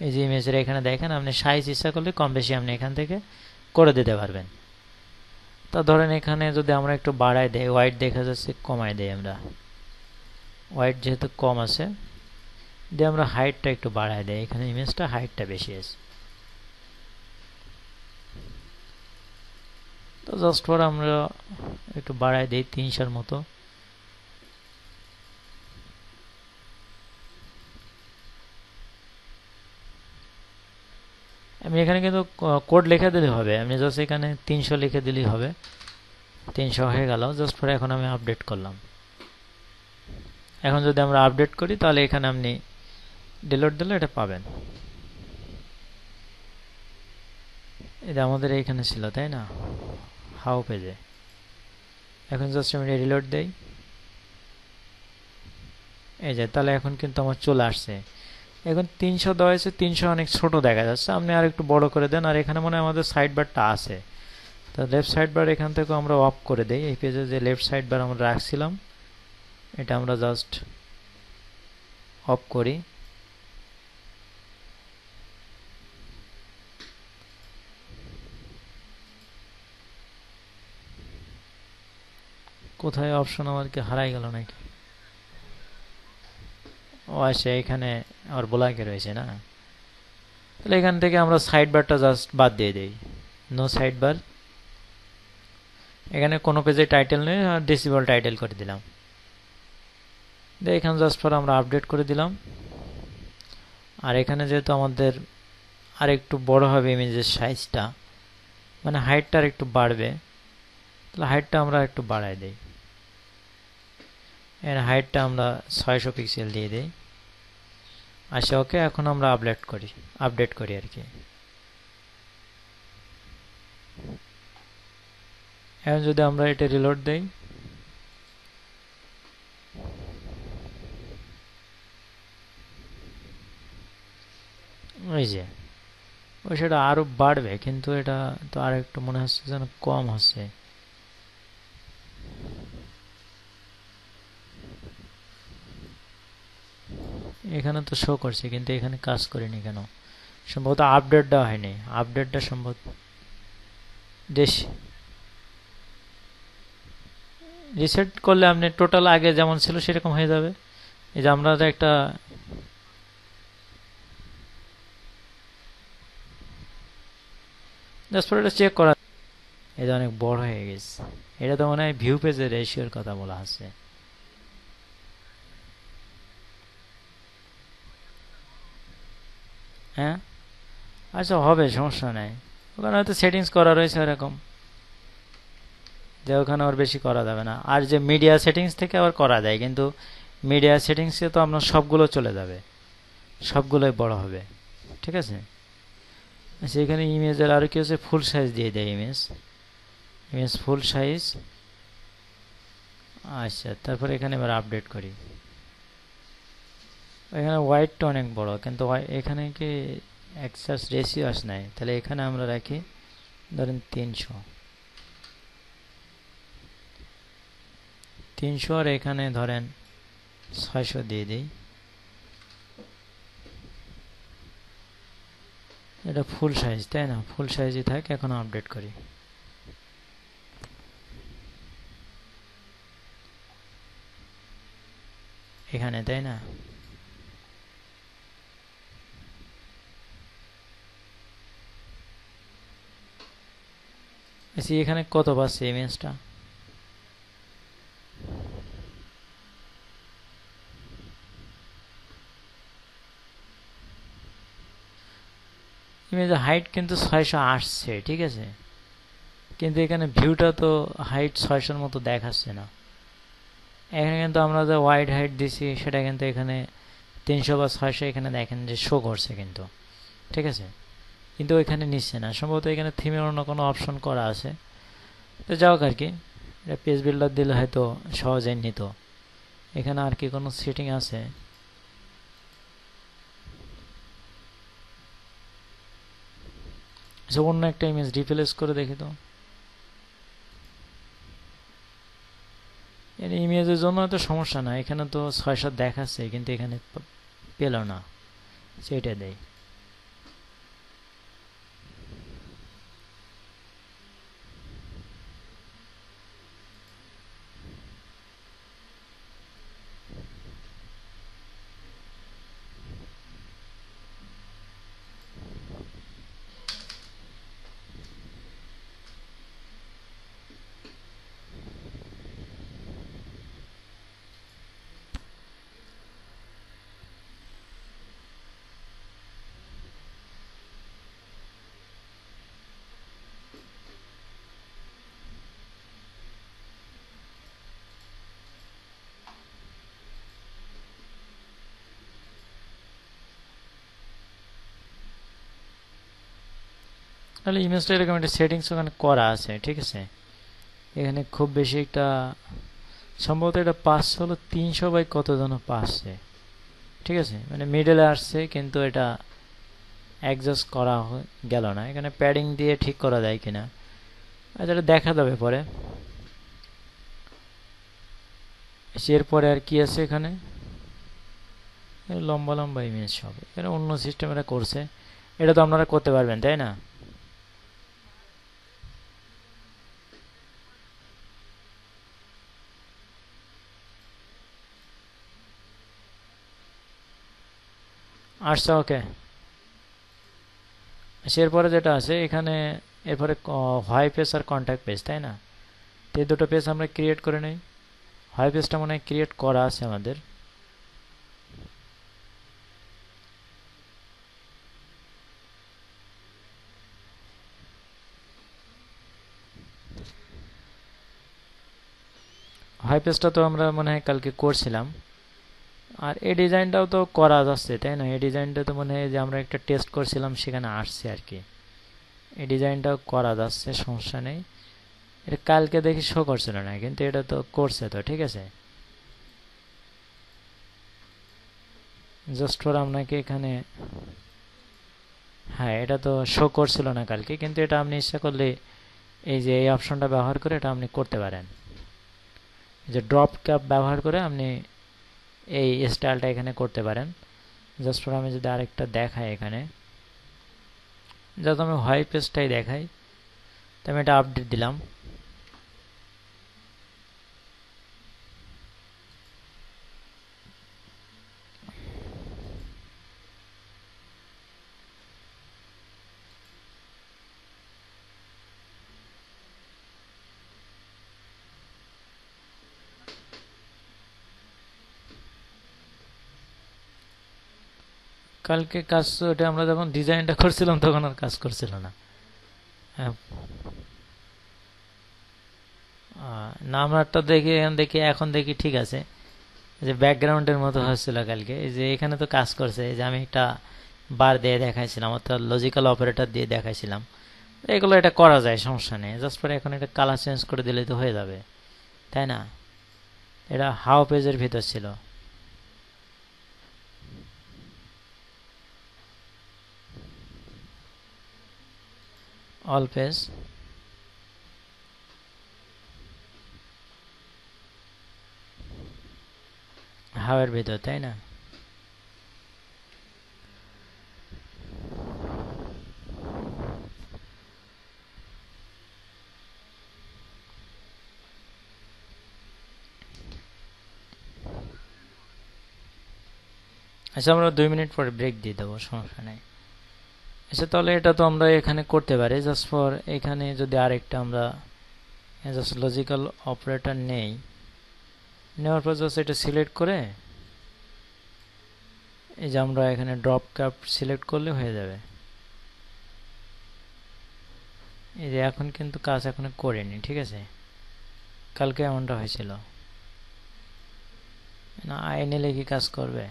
এই যে ইমেজের এখানে দেখেন, আপনি সাইজ ইচ্ছা করলে কম বেশি আপনি এখান থেকে করে দিতে পারবেন। তো ধরেন এখানে যদি আমরা একটু বাড়াই দেই, হোয়াইট দেখা যাচ্ছে, কমাই দেই আমরা, হোয়াইট যেহেতু কম আছে, দিয়ে আমরা হাইটটা একটু বাড়াই দেই, এখানে ইমেজটা হাইটটা বেশি আছে। তো জাস্ট ফর আমরা একটু বাড়াই দেই 300-র মতো। আমি এখানে কিন্তু কোড লিখে দিলে হবে, আপনি জাস্ট এখানে 300 লিখে দিলেই হবে। 300 হয়ে গেল, জাস্ট পরে এখন আমি আপডেট করলাম। এখন যদি আমরা আপডেট করি, তাহলে এখানে আপনি ডিলিট দিলে এটা পাবেন। এটা আমাদের এইখানে ছিল, তাই না, হাউ পেজে। এখন জাস্ট আমি রিলোড দেই, এই যে, তাহলে এখন কিন্তু আমার চলে আসছে। এখন 300 দেওয়া হয়েছে, 300 অনেক ছোট দেখা যাচ্ছে, আপনি আর একটু বড় করে দেন। আর এখানে মনে হয় আমাদের সাইড বারটা আছে, তো লেফট সাইড বার এখান থেকে আমরা অফ করে দেই। এই পেজে যে লেফট সাইড বার আমরা রাখছিলাম, এটা আমরা জাস্ট অফ করি। কোথায় অপশন আমার কি হারাই গেল নাকি? ও আচ্ছা, এখানে আমার ব্ল্যাকে রয়েছে না। তাহলে এখান থেকে আমরা সাইড বারটা জাস্ট বাদ দিয়ে দেই, নো সাইড বার। এখানে কোনো পেজে টাইটেল নেই, ডিসেবল টাইটেল করে দিলাম। এখানে জাস্ট পর আমরা আপডেট করে দিলাম। আর এখানে যেহেতু আমাদের আর একটু বড় হবে ইমেজের সাইজটা, মানে হাইটটা আর একটু বাড়বে, তাহলে হাইটটা আমরা একটু বাড়াই দেই। এর হাইটটা আমরা 600 পিক্সেল দিয়ে দেই। আচ্ছা, ওকে, এখন আমরা আপডেট করি আর কি। এখন যদি আমরা এটা রিলোড দেই, ওই যে সেটা আরো বাড়বে, কিন্তু এটা তো আর একটু মনে হচ্ছে যেন কম হচ্ছে। এখানে তো শো করছে, কিন্তু এখানে কাজ করেনি কেন? সম্ভবত আপডেটটা হয়নি, আপডেটটা সম্ভবত রিসেট করলে আপনি টোটাল আগে যেমন ছিল সেরকম হয়ে যাবে। এই যে আমরা একটা জাস্ট এটা চেক করা, এটা অনেক বড় হয়ে গেছে। এটা তো মনে হয় ভিউ পেজের রেশিওর কথা বলা আছে। হ্যাঁ, আচ্ছা, হবে, সমস্যা নেই। ওখানে হয়তো সেটিংস করা রয়েছে এরকম, যে ওখানে আর বেশি করা যাবে না। আর যে মিডিয়া সেটিংস থেকে আবার করা যায়, কিন্তু মিডিয়া সেটিংসে তো আপনার সবগুলো চলে যাবে, সবগুলোই বড় হবে, ঠিক আছে। আচ্ছা, এখানে ইমেজের আর কি হচ্ছে, ফুল সাইজ দিয়ে দেয় ইমেজ ফুল সাইজ। আচ্ছা, তারপরে এখানে এবার আপডেট করি। এখানে হোয়াইটটা অনেক বড়, কিন্তু এখানে কি অ্যাক্সেস রেশিও আস নাই, তাহলে এখানে আমরা রাখি ধরেন 300, আর এখানে ধরেন 600 দিয়ে দিই। এটা ফুল সাইজ, তাই না? ফুল সাইজই থাক। এখন আপডেট করি। এখানে, তাই না? এখানে কত পাচ্ছে ইমেজটা? ইমেজের হাইট কিন্তু 600 আসছে, ঠিক আছে, কিন্তু এখানে ভিউটা তো হাইট 600-র মতো দেখাচ্ছে না। এখানে কিন্তু আমরা যে ওয়াইড হাইট দিছি সেটা কিন্তু এখানে 300 বা 600 এখানে দেখেন যে শো করছে কিন্তু, ঠিক আছে, কিন্তু ওইখানে নিচ্ছে না। সম্ভবত এখানে থিমের অন্য কোনো অপশন করা আছে। তো যাও আর কি, এটা পেজ বিল্ডার দিলে হয়তো সহজেই নিত। এখানে আর কি কোনো সেটিং আছে? অন্য একটা ইমেজ রিপ্লেস করে দেখি তো। এর ইমেজের জন্য তো সমস্যা না, এখানে তো 600 দেখাচ্ছে কিন্তু এখানে পেল না, সেটা দেয়। তাহলে ইমেজটা এরকম একটা সেটিংস ওখানে করা আছে, ঠিক আছে। এখানে খুব বেশি একটা, সম্ভবত এটা পাস হলো 300 বাই কত যেন পাচ্ছে, ঠিক আছে, মানে মিডলে আসছে কিন্তু এটা অ্যাডজাস্ট করা গেল না। এখানে প্যাডিং দিয়ে ঠিক করা যায় কিনা আচ্ছা এটা দেখা যাবে পরে। এরপরে আর কি আছে এখানে? লম্বা লম্বা ইমেজ সব এখানে অন্য সিস্টেম এটা করছে। এটা তো আপনারা করতে পারবেন, তাই না? আচ্ছা, ওকে। এরপরে যেটা আছে এখানে, এরপরে হয় পেজ আর কন্ট্যাক্ট পেজ, তাই না? তো এই দুটো পেজ আমরা ক্রিয়েট করে নিই। হয় পেজটা মনে হয় ক্রিয়েট করা আছে আমাদের। হয় পেজটা তো আমরা মনে হয় কালকে করছিলাম। আর এই ডিজাইনটাও তো করা যাচ্ছে, তাই না? এই ডিজাইনটা তো মনে হয় যে আমরা একটা টেস্ট করছিলাম সেখানে আসছে আর কি। এই ডিজাইনটাও করা যাচ্ছে, সমস্যা নেই। এটা কালকে দেখি শো করছিল না, কিন্তু এটা তো করছে তো, ঠিক আছে। জাস্ট ফর আপনাকে এখানে, হ্যাঁ এটা তো শো করছিল না কালকে, কিন্তু এটা আপনি ইচ্ছা করলে এই যে এই অপশনটা ব্যবহার করে এটা আপনি করতে পারেন। যে ড্রপ ক্যাপ ব্যবহার করে আপনি এই স্টাইলটা এখানে করতে পারেন। জাস্ট ফর আমি যদি আরেকটা দেখাই এখানে, যাতে আমি হোয়াইট পেজটাই দেখাই, তো আমি এটা আপডেট দিলাম। কালকে কাজ, ওটা আমরা যখন ডিজাইনটা করছিলাম তখন আর কাজ করছিল না। হ্যাঁ, নাম্বারটা দেখি দেখি এখন দেখি ঠিক আছে, যে ব্যাকগ্রাউন্ডের মতো হচ্ছিল কালকে। এই যে এখানে তো কাজ করছে, এই যে আমি একটা বার দিয়ে দেখাইছিলাম, অর্থাৎ লজিক্যাল অপারেটর দিয়ে দেখাইছিলাম। এগুলো এটা করা যায়, সমস্যা নেই। জাস্ট পরে এখন এটা কালার চেঞ্জ করে দিলেই তো হয়ে যাবে, তাই না? এটা হাও পেজের ভিতর ছিল। অল পেজ, হাওয়ের ভিতর, তাই না? আচ্ছা আমরা 2 মিনিট পরে ব্রেক দিয়ে দেবো, সমস্যা নেই। আচ্ছা তাহলে এটা তো আমরা এখানে করতে পারি, জাস্ট ফর এখানে যদি আরেকটা আমরা জাস্ট লজিক্যাল অপারেটর নেই, নেওয়ার পর জাস্ট এটা সিলেক্ট করে এই যে আমরা এখানে ড্রপ ক্যাপ সিলেক্ট করলে হয়ে যাবে। এই যে এখন কিন্তু কাজ এখনো করিনি, ঠিক আছে, কালকে এমনটা হয়েছিল না। আইনে লেগে কাজ করবে,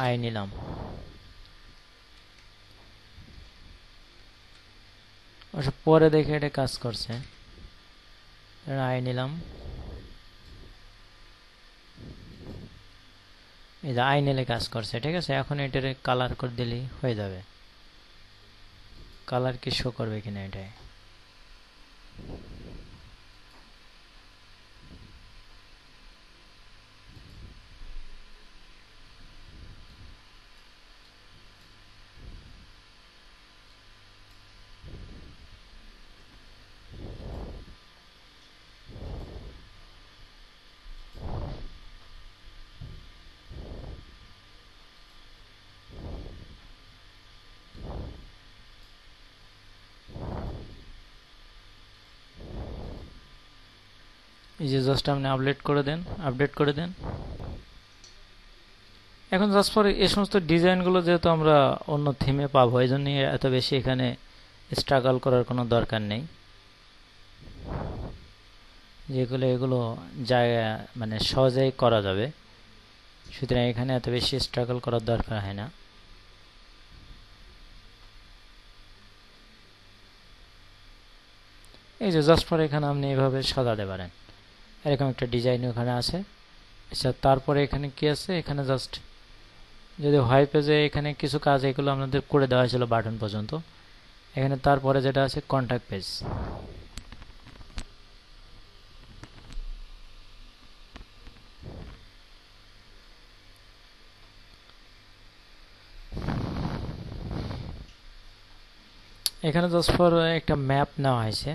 আই নিলাম, ওসব পরে দেখে এটা কাজ করছে, আই নিলাম। এই যে আই নিলে কাজ করছে, ঠিক আছে। এখন এটার কালার করে দিলেই হয়ে যাবে। কালার কি শো করবে কিনা এটাই। এই যে জাস্ট আপনি আপডেট করে দেন, আপডেট করে দেন। এখন জাস্ট ফর এই সমস্ত ডিজাইনগুলো যেহেতু আমরা অন্য থিমে পাবো, এই জন্য এত বেশি এখানে স্ট্রাগল করার কোনো দরকার নেই। যেগুলো এগুলো জায়গা মানে সহজেই করা যাবে, সুতরাং এখানে এত বেশি স্ট্রাগল করার দরকার হয় না। এই যে জাস্ট ফর এখানে আপনি এইভাবে সাজাতে পারেন, এরকম একটা ডিজাইন ওখানে আছে। আচ্ছা তারপরে এখানে কি আছে, এখানে জাস্ট যদি হয় পেজে এখানে কিছু কাজ এগুলো আপনাদের করে দেওয়া হয়েছিল বাটন পর্যন্ত। এখানে তারপরে যেটা আছে কন্ট্যাক্ট পেজ, এখানে জাস্ট ফর একটা ম্যাপ নেওয়া হয়েছে।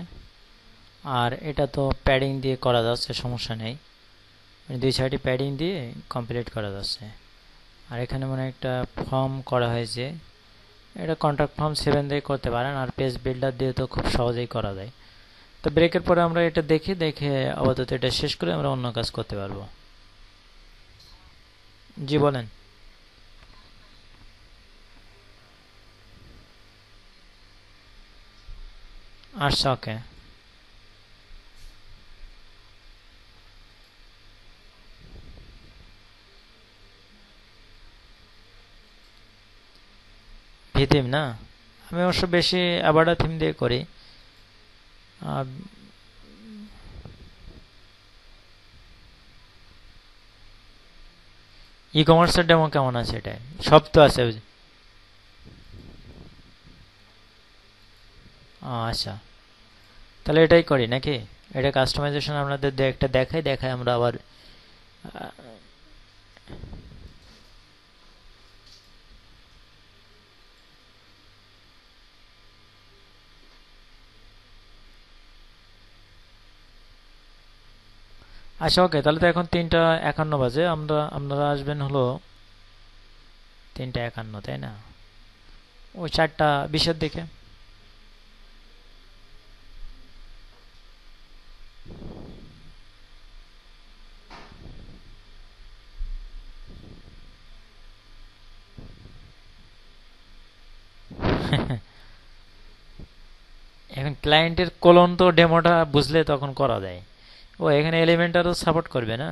আর এটা তো প্যাডিং দিয়ে করা যাচ্ছে, সমস্যা নেই, দুই সাইডে প্যাডিং দিয়ে কমপ্লিট করা যাচ্ছে। আর এখানে মানে একটা ফর্ম করা হয়েছে, এটা কন্ট্যাক্ট ফর্ম 7 দিয়ে করতে পারেন, আর পেজ বিল্ডার দিয়ে তো খুব সহজেই করা যায়। তো ব্রেকের পরে আমরা এটা দেখে আপাতত এটা শেষ করে আমরা অন্য কাজ করতে পারবো। জি বলেন। আচ্ছা ওকে। ভিথিম না, আমি অবশ্য বেশি আবাডা থিম দিয়ে করি। ই কমার্সের ডেমো কেমন আছে? এটা সব তো আছে। আচ্ছা তাহলে এটাই করি নাকি? এটা কাস্টমাইজেশন আপনাদের একটা দেখাই আমরা আবার। আচ্ছা ওকে, তাহলে তো এখন 3:51 বাজে, আপনারা আসবেন হলো 3:51, তাই না? ওই 4:20 দিকে। এখন ক্লায়েন্টের কোলন তো ডেমোটা বুঝলে তখন করা যায়। ও এখানে এলিমেন্টারও সাপোর্ট করবে না?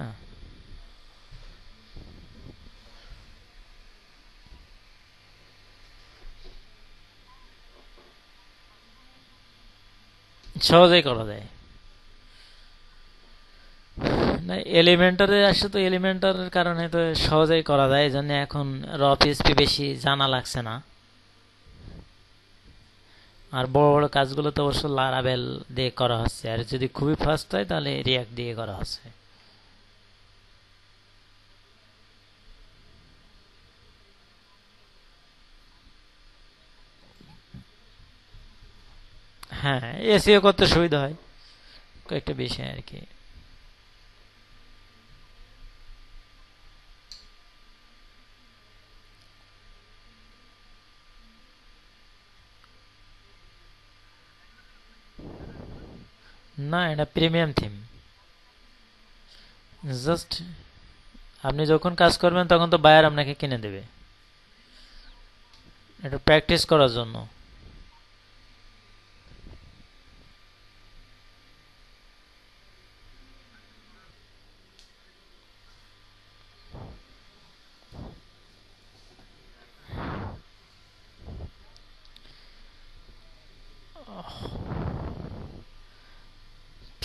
সহজেই করা যায় না, এলিমেন্টারে আসে তো এলিমেন্টারের কারণে তো সহজেই করা যায়, এই জন্য এখন পিএসপি বেশি জানা লাগছে না। আর বড় বড় কাজগুলো তো অবশ্য লারাবেল দিয়ে করা হচ্ছে, আর যদি খুবই ফাস্ট হয় তাহলে রিয়াক্ট দিয়ে করা হচ্ছে। হ্যাঁ, এসিও করতে সুবিধা হয় কয়েকটা বিষয় আর কি। না, এটা প্রিমিয়াম থিম। জাস্ট আপনি যখন কাজ করবেন তখন তো বায়ার আপনাকে কিনে দেবে, এটা প্র্যাকটিস করার জন্য।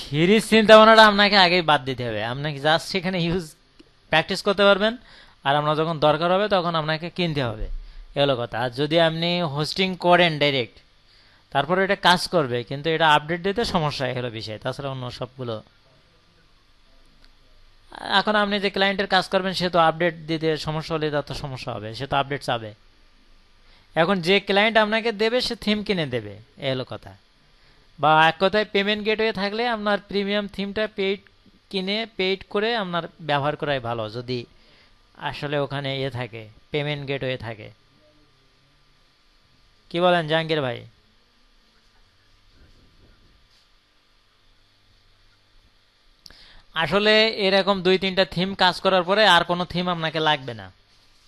ফ্রি চিন্তা ভাবনাটা আপনাকে আগেই বাদ দিতে হবে। আপনাকে জাস্ট সেখানে ইউজ প্র্যাকটিস করতে পারবেন, আর আপনার যখন দরকার হবে তখন আপনাকে কিনতে হবে, এগুলো কথা। আর যদি আপনি হোস্টিং করেন ডাইরেক্ট, তারপরে এটা কাজ করবে, কিন্তু এটা আপডেট দিতে সমস্যা, এগুলো বিষয়। তাছাড়া অন্য সবগুলো, এখন আপনি যে ক্লায়েন্টের কাজ করবেন সে তো আপডেট দিতে সমস্যা হলে তার তো সমস্যা হবে, সে তো আপডেট চাবে। এখন যে ক্লায়েন্ট আপনাকে দেবে সে থিম কিনে দেবে, এই হলো কথা। বা এক কথায় পেমেন্ট গেটওয়ে থাকলে আপনার প্রিমিয়াম থিমটা পেইড কিনে পেইড করে আপনার ব্যবহার করাই ভালো, যদি আসলে ওখানে ইয়ে থাকে, পেমেন্ট গেটওয়ে থাকে। কি বলেন জাহাঙ্গীর ভাই? আসলে এরকম 2-3টা থিম কাজ করার পরে আর কোনো থিম আপনাকে লাগবে না,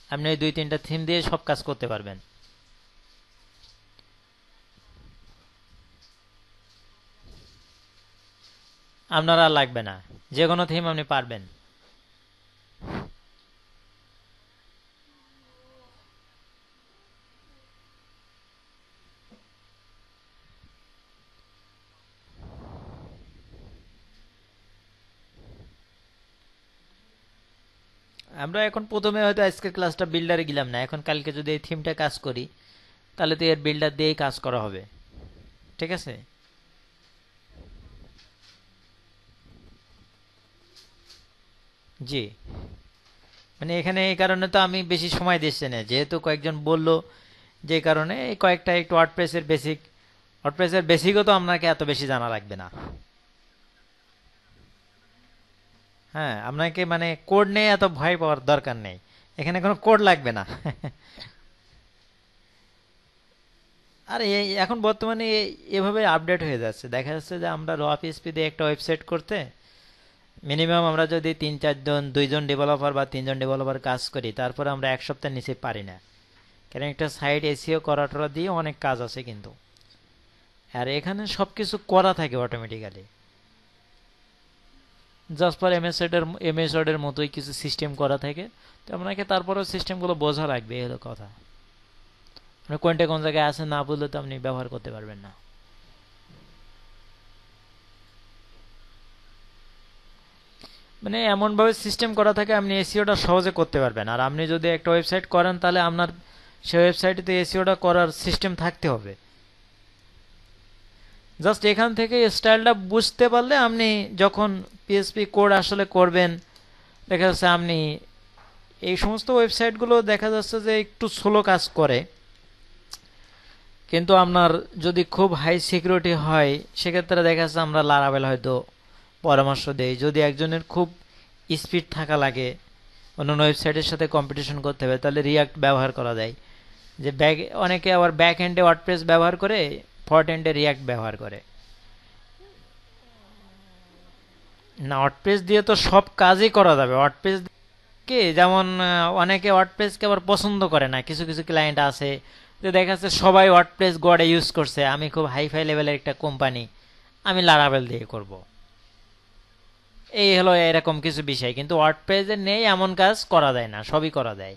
আপনি এই 2-3টা থিম দিয়ে সব কাজ করতে পারবেন। আপনার আর লাগবে না, যে কোনো থিম আপনি পারবেন। আমরা এখন প্রথমে হয়তো আজকের ক্লাসটা বিল্ডারে গেলাম না, এখন কালকে যদি এই থিমটা কাজ করি তাহলে তো এর বিল্ডার দিয়েই কাজ করা হবে, ঠিক আছে? জি, মানে এখানে এই কারণে তো আমি বেশি সময় দিচ্ছি না, যেহেতু কয়েকজন বলল, যে কারণে এই কয়েকটা একটু ওয়ার্ডপ্রেসের বেসিকও তো আপনাকে এত বেশি জানা লাগবে না। হ্যাঁ, আপনাকে মানে কোড নিয়ে এত ভয় পাওয়ার দরকার নেই, এখানে কোনো কোড লাগবে না। আর এখন বর্তমানে এভাবে আপডেট হয়ে যাচ্ছে, দেখা যাচ্ছে যে আমরা র পিএসপি দিয়ে একটা ওয়েবসাইট করতে মিনিমাম আমরা যদি 3-4 জন 2 জন ডেভেলপার বা 3 জন ডেভেলপার কাজ করি, তারপরে আমরা এক সপ্তাহের নিচে পারি না, কারণ একটা সাইট এসিও করাটা দিয়ে অনেক কাজ আছে কিন্তু। আর এখানে সবকিছু করা থাকে অটোমেটিক্যালি, জাস্ট ফর এমএস ওয়ার্ডের মতোই কিছু সিস্টেম করা থাকে। তো আপনাকে তারপরেও সিস্টেমগুলো বোঝা লাগবে, এই হলো কথা। আপনি কোনটা কোন জায়গায় আছে না বুঝলে তো আপনি ব্যবহার করতে পারবেন না। মানে এমনভাবে সিস্টেম করা থাকে আপনি এসিওটা সহজে করতে পারবেন। আর আপনি যদি একটা ওয়েবসাইট করেন তাহলে আপনার সেই ওয়েবসাইটে এসিওটা করার সিস্টেম থাকতে হবে। জাস্ট এখান থেকে স্টাইলটা বুঝতে পারলে আপনি যখন পিএসপি কোড আসলে করবেন, দেখা যাচ্ছে আপনি এই সমস্ত ওয়েবসাইটগুলো দেখা যাচ্ছে যে একটু স্লো কাজ করে, কিন্তু আপনার যদি খুব হাই সিকিউরিটি হয় সেক্ষেত্রে দেখা যাচ্ছে আমরা লারাবেল হয়তো পরামর্শ দেই। যদি একজনের খুব স্পিড থাকা লাগে, অন্যান্য ওয়েবসাইটের সাথে কম্পিটিশন করতে হবে, তাহলে রিয়াক্ট ব্যবহার করা যায়। যে অনেকে আবার ব্যাক এন্ডে ওয়ার্ডপ্রেস ব্যবহার করে, ফ্রন্ট এন্ডে রিয়াক্ট ব্যবহার করে। না, ওয়ার্ডপ্রেস দিয়ে তো সব কাজই করা যাবে। ওয়ার্ডপ্রেস কি যেমন অনেকে ওয়ার্ডপ্রেসকে আবার পছন্দ করে না, কিছু কিছু ক্লায়েন্ট আছে যে দেখা যাচ্ছে সবাই ওয়ার্ডপ্রেস গড়ে ইউজ করছে, আমি খুব হাইফাই লেভেলের একটা কোম্পানি, আমি লারাবেল দিয়ে করব, এই হলো এরকম কিছু বিষয়। কিন্তু ওয়ার্ডপ্রেসে নেই এমন কাজ করা যায় না, সবই করা যায়।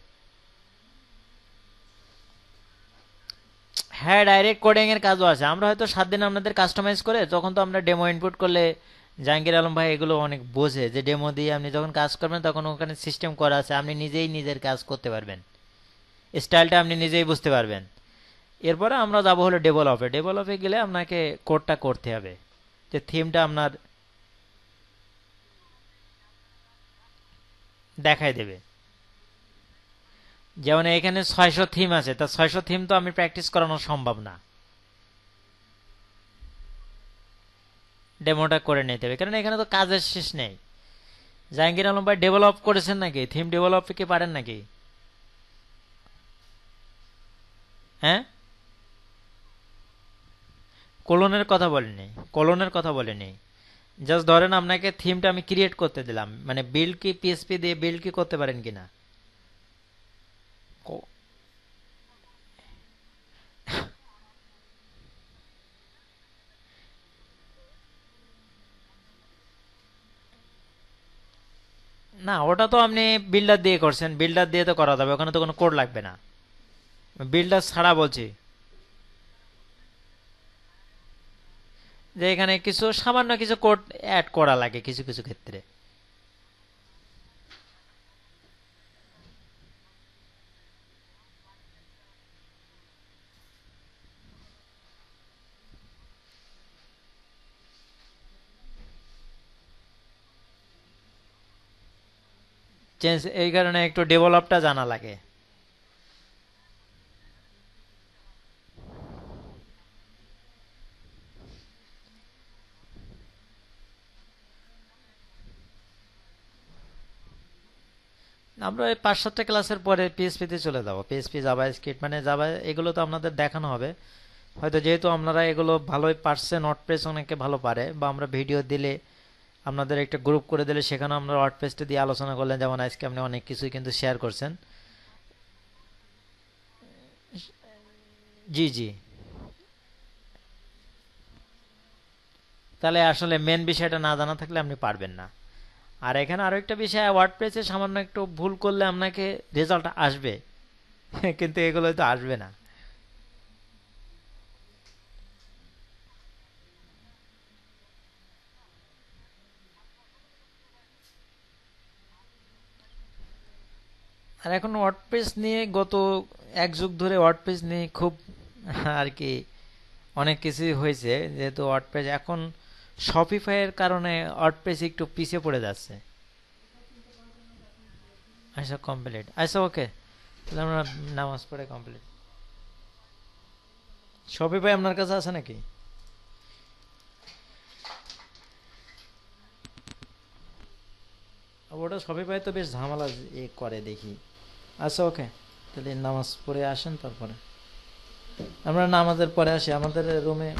হ্যাঁ, ডাইরেক্ট কোডিং এর কাজও আছে। আমরা হয়তো 7 দিন আপনাদের কাস্টমাইজ করে তখন তো আমরা ডেমো ইনপুট করলে, জাহাঙ্গীর আলম ভাই এগুলো অনেক বোঝে, যে ডেমো দিয়ে আপনি যখন কাজ করবেন তখন ওখানে সিস্টেম করা আছে, আপনি নিজেই নিজের কাজ করতে পারবেন, স্টাইলটা আপনি নিজেই বুঝতে পারবেন। এরপরে আমরা যাব হলো ডেভেলপে গেলে আপনাকে কোডটা করতে হবে, যে থিমটা আপনার দেখাই দেবে। যেমন এখানে 600 থিম আছে, তা 600 থিম তো আমি প্র্যাকটিস করানো সম্ভব না। ডেমোটা করে নিতে হবে, কারণ এখানে তো কাজের শেষ নেই। জাহাঙ্গীর আলম ভাই ডেভেলপ করেছেন নাকি? থিম ডেভেলপ কি পারেন নাকি? হ্যাঁ, কোলনের কথা বলিনি, কোলনের কথা বলিনি। জাস্ট ধরেন আপনাকে থিমটা আমি ক্রিয়েট করতে দিলাম, মানে বিল্ড কি পিএসপি দিয়ে বিল্ড কি করতে পারেন কিনা? না, ওটা তো আপনি বিল্ডার দিয়ে করছেন, বিল্ডার দিয়ে তো করা যাবে, ওখানে তো কোনো কোড লাগবে না। বিল্ডার ছাড়া বলছি যে এখানে কিছু সামান্য কিছু কোড অ্যাড করা লাগে কিছু কিছু ক্ষেত্রে। চেঞ্জ এই কারণে একটু ডেভেলপটা জানা লাগে। আমরা এই 5-7টা ক্লাসের পরে পিএসপি তে চলে যাবো। পিএসপি, জাভা স্ক্রিপ্ট, মানে জাভা, এগুলো তো আপনাদের দেখানো হবে হয়তো, যেহেতু আপনারা এগুলো ভালোই পারছেন। ওয়ার্ডপ্রেস অনেকে ভালো পারে, বা আমরা ভিডিও দিলে আপনাদের একটা গ্রুপ করে দিলে সেখানে আমরা ওয়ার্ডপ্রেসটা দিয়ে আলোচনা করলেন, যেমন আজকে আপনি অনেক কিছুই কিন্তু শেয়ার করছেন। জি জি। তাহলে আসলে মেন বিষয়টা না জানা থাকলে আপনি পারবেন না। আর এখানে আরো একটা বিষয়, ওয়ার্ডপ্রেসে সামান্য একটু ভুল করলে আপনাকে রেজাল্ট আসবে, কিন্তু এগুলো তো আসবে না। আর এখন ওয়ার্ডপ্রেস নিয়ে গত এক যুগ ধরে ওয়ার্ডপ্রেস নিয়ে খুব আর কি অনেক কিছুই হয়েছে, যেহেতু ওয়ার্ডপ্রেস এখন শপিফাইয়ের কারণে ওয়ার্ডপ্রেস একটু পিছিয়ে পড়ে যাচ্ছে। আচ্ছা কমপ্লিট, আচ্ছা ওকে, তাহলে আমরা নামাজ পড়ে কমপ্লিট। শপিফাই আপনার কাছে আছে নাকি? ওটা শপিফাই তো বেশ ঝামেলা করে দেখি। আচ্ছা ওকে, তাহলে নামাজ পড়ে আসেন, তারপরে আমরা নামাজের পরে আসি আমাদের রুমে।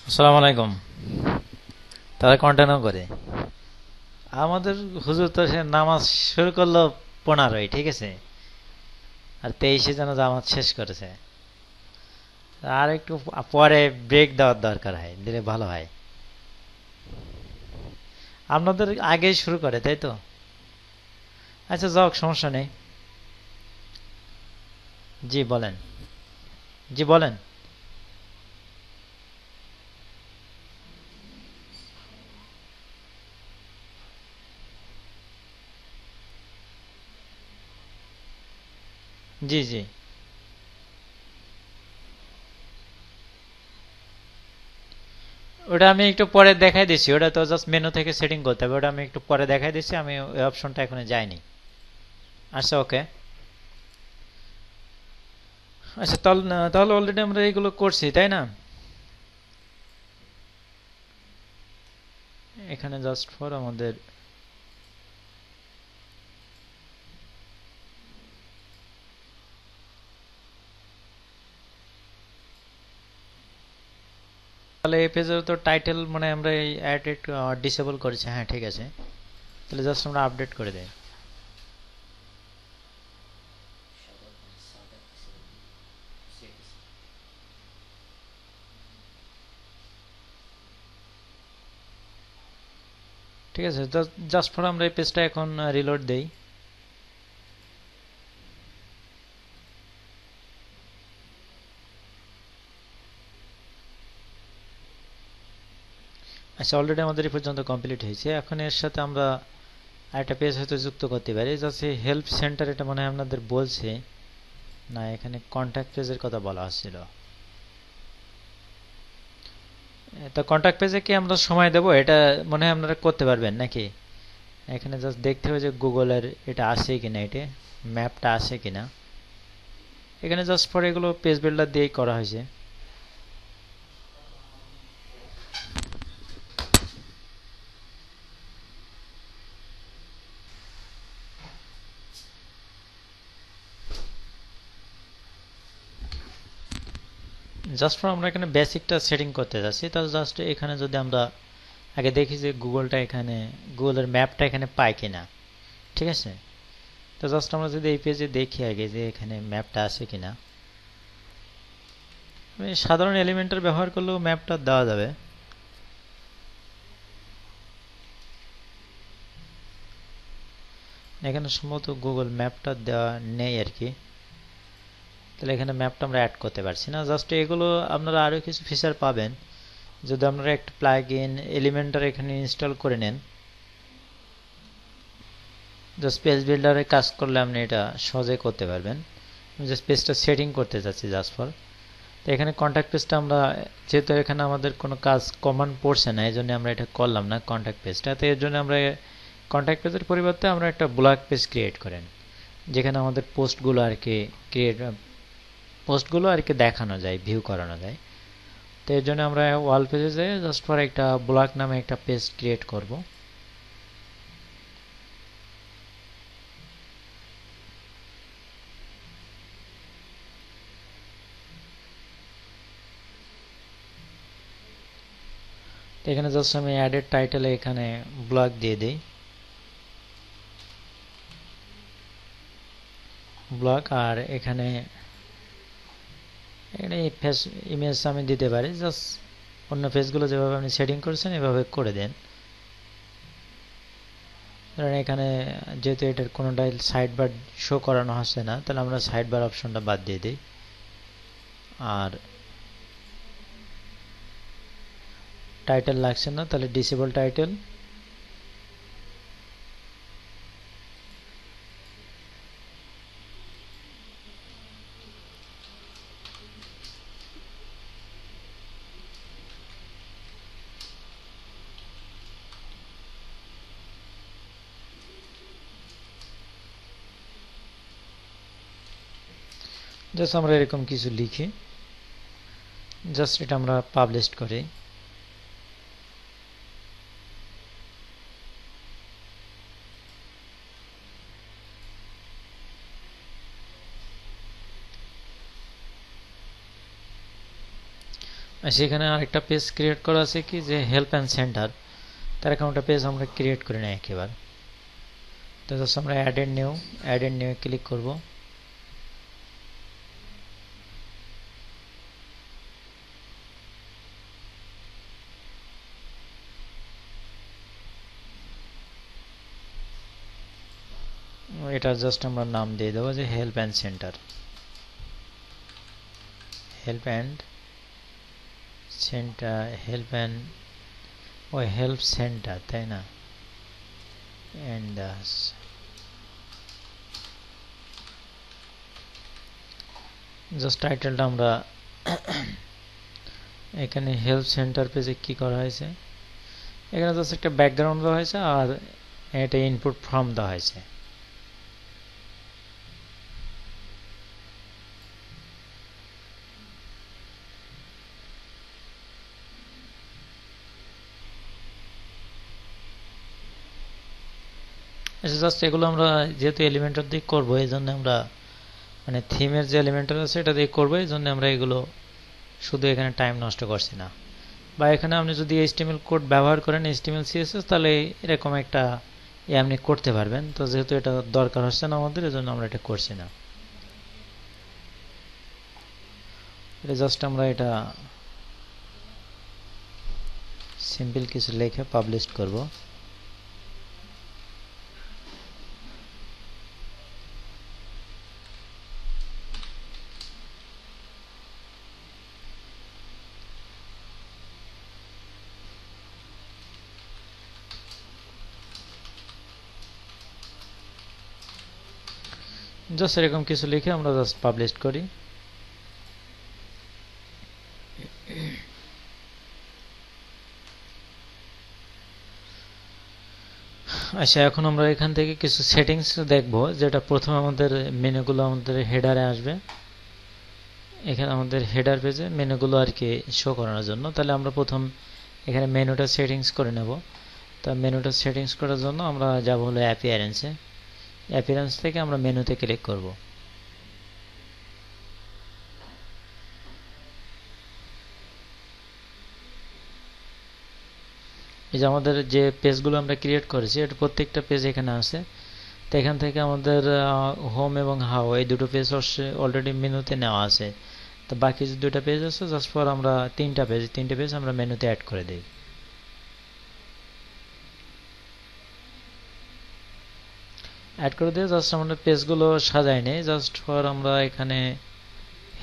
আসসালামু আলাইকুম। তারা কন্টিনিউ করে। আমাদের হুজুর তো সে নামাজ শুরু করলো 15, ঠিক আছে, আর 23 যেন জামাত শেষ করেছে। আর একটু পরে ব্রেক দেওয়ার দরকার হয়, দিলে ভালো হয়। আপনাদের আগেই শুরু করে, তাই তো? আচ্ছা যাক, সমস্যা নেই। জি বলেন। জি বলেন। জি জি। ওটা আমি একটু পরে দেখাই দিচ্ছি, ওটা তো জাস্ট মেনু থেকে সেটিং করতে হবে, ওটা আমি একটু পরে দেখাই দিচ্ছি, আমি ওই অপশনটা এখনো যাইনি। আচ্ছা ওকে। আচ্ছা তাহলে অলরেডি আমরা এগুলো করছি, তাই না? এখানে জাস্ট ফর আমাদের তাহলে এই পেজের তো টাইটেল মানে আমরা এই অ্যাড ডিসেবল করেছি, হ্যাঁ ঠিক আছে। তাহলে জাস্ট আমরা আপডেট করে দেই। ঠিক আছে, জাস্ট ফর আমরা এই পেজটা এখন রিলোড দেই। আচ্ছা, অলরেডি আমাদের এই পর্যন্ত কমপ্লিট হয়েছে। এখন এর সাথে আমরা আরেকটা পেজ হয়তো যুক্ত করতে পারি, যাচ্ছে হেল্প সেন্টার। এটা মনে হয় আপনাদের বলছে না, এখানে কন্ট্যাক্ট পেজের কথা বলা হচ্ছিল। তো কন্ট্যাক্ট পেজে কি আমরা সময় দেব? এটা মনে হয় আপনারা করতে পারবেন নাকি? এখানে জাস্ট দেখতে হবে যে গুগলের এটা আছে কিনা, এটা ম্যাপটা আছে কিনা। এখানে জাস্ট ফর এগুলো পেজ বিল্ডার দিয়েই করা হয়েছে। জাস্ট ফর আমরা এখানে বেসিকটা সেটিং করতে যাচ্ছি। তাহলে জাস্ট এখানে যদি আমরা আগে দেখি যে গুগলটা এখানে, গুগলের ম্যাপটা এখানে পাই কিনা। ঠিক আছে, তো জাস্ট আমরা যদি এই পেজে দেখি আগে যে এখানে ম্যাপটা আছে কিনা। সাধারণ এলিমেন্টার ব্যবহার করলেও ম্যাপটা দেওয়া যাবে। এখানে সম্ভবত গুগল ম্যাপটা দেওয়া নেই আর কি, তাহলে এখানে ম্যাপটা আমরা অ্যাড করতে পারছি না। জাস্ট এগুলো আপনারা আরও কিছু ফিচার পাবেন যদি আপনারা একটা প্লাগইন এলিমেন্টার এখানে ইনস্টল করে নেন। জাস্ট পেজ বিল্ডারে কাজ করলে আপনি এটা সহজে করতে পারবেন। জাস্ট পেজটা সেটিং করতে যাচ্ছি জাস্ট ফর। তো এখানে কন্ট্যাক্ট পেজটা আমরা, যেহেতু এখানে আমাদের কোনো কাজ কমান্ড পড়ছে না, এই জন্য আমরা এটা করলাম না কন্ট্যাক্ট পেজটা। তো এর জন্য আমরা কন্ট্যাক্ট পেজের পরিবর্তে আমরা একটা ব্লগ পেজ ক্রিয়েট করেন, যেখানে আমাদের পোস্টগুলো আর কি দেখানো যায়, ভিউ করানো যায়। তো এর জন্য আমরা ওয়াল পেজে যাই, জাস্ট ফর একটা ব্লগ নামে একটা পেজ ক্রিয়েট করব। তো এখানে জাস্ট আমি অ্যাডেড টাইটেলে এখানে ব্লগ দিয়ে দিই, ব্লগ। আর এখানে ফেস ইমেজ আমি দিতে পারি, জাস্ট অন্য পেজগুলো যেভাবে আপনি সেটিং করেছেন এভাবে করে দেন। কারণ এখানে যেহেতু এটার কোনোটাই সাইড বার শো করানো হচ্ছে না, তাহলে আমরা সাইড বার অপশনটা বাদ দিয়ে দিই। আর টাইটেল লাগছে না, তাহলে ডিসেবল টাইটেল। জাস্ট আমরা এরকম কিছু লিখি, জাস্ট এটা আমরা পাবলিশ করি। সেখানে আরেকটা পেজ ক্রিয়েট করা আছে কি, যে হেল্প অ্যান্ড সেন্টার, তার একটা পেজ আমরা ক্রিয়েট করি না একেবারে। তো জাস্ট আমরা অ্যাড নিউ ক্লিক করব। এটা জাস্ট আমরা নাম দিয়ে দেবো যে help and centre, help centre, তাই না? এন্ড জাস্ট টাইটেলটা আমরা এখানে হেল্প সেন্টার পেজে কি করা হয়েছে, এখানে জাস্ট একটা ব্যাকগ্রাউন্ড দেওয়া হয়েছে আর এটা ইনপুট ফর্ম দেওয়া হয়েছে। জাস্ট এগুলো আমরা যেহেতু এলিমেন্টর দিয়ে করবো, এই জন্য আমরা মানে থিমের যে এলিমেন্টর আছে এটা দিয়ে করবো, এই জন্য আমরা এগুলো শুধু এখানে টাইম নষ্ট করছি না। বা এখানে আপনি যদি HTML কোড ব্যবহার করেন, HTML CSS, তাহলে এরকম একটা আপনি করতে পারবেন। তো যেহেতু এটা দরকার হচ্ছে না আমাদের, এজন্য আমরা এটা করছি না। এটা জাস্ট আমরা এটা সিম্পল কিছু লিখে পাবলিশ করব। জাস্ট এরকম কিছু লিখে আমরা জাস্ট পাবলিশ করি। আচ্ছা, এখন আমরা এখান থেকে কিছু সেটিংস দেখব, যেটা প্রথমে আমাদের মেনুগুলো আমাদের হেডারে আসবে। এখানে আমাদের হেডার পেজে মেনুগুলো আর কি শো করানোর জন্য, তাহলে আমরা প্রথম এখানে মেনুটা সেটিংস করে নেব। তা মেনুটা সেটিংস করার জন্য আমরা যাব হলো অ্যাপিয়ারেন্সে। অ্যাপিয়ারেন্স থেকে আমরা মেনুতে ক্লিক করব। এই যে আমাদের যে পেজগুলো আমরা ক্রিয়েট করেছি, এটা প্রত্যেকটা পেজ এখানে আছে। তো এখান থেকে আমাদের হোম এবং হাউ এই দুটো পেজ অলরেডি মেনুতে নেওয়া আছে। তো বাকি যে দুটো পেজ আছে জাস্ট ফর আমরা তিনটা পেজ আমরা মেনুতে অ্যাড করে দিই। অ্যাড করে দিয়ে জাস্ট আমরা পেজগুলো সাজাই নেই, জাস্ট ফর আমরা এখানে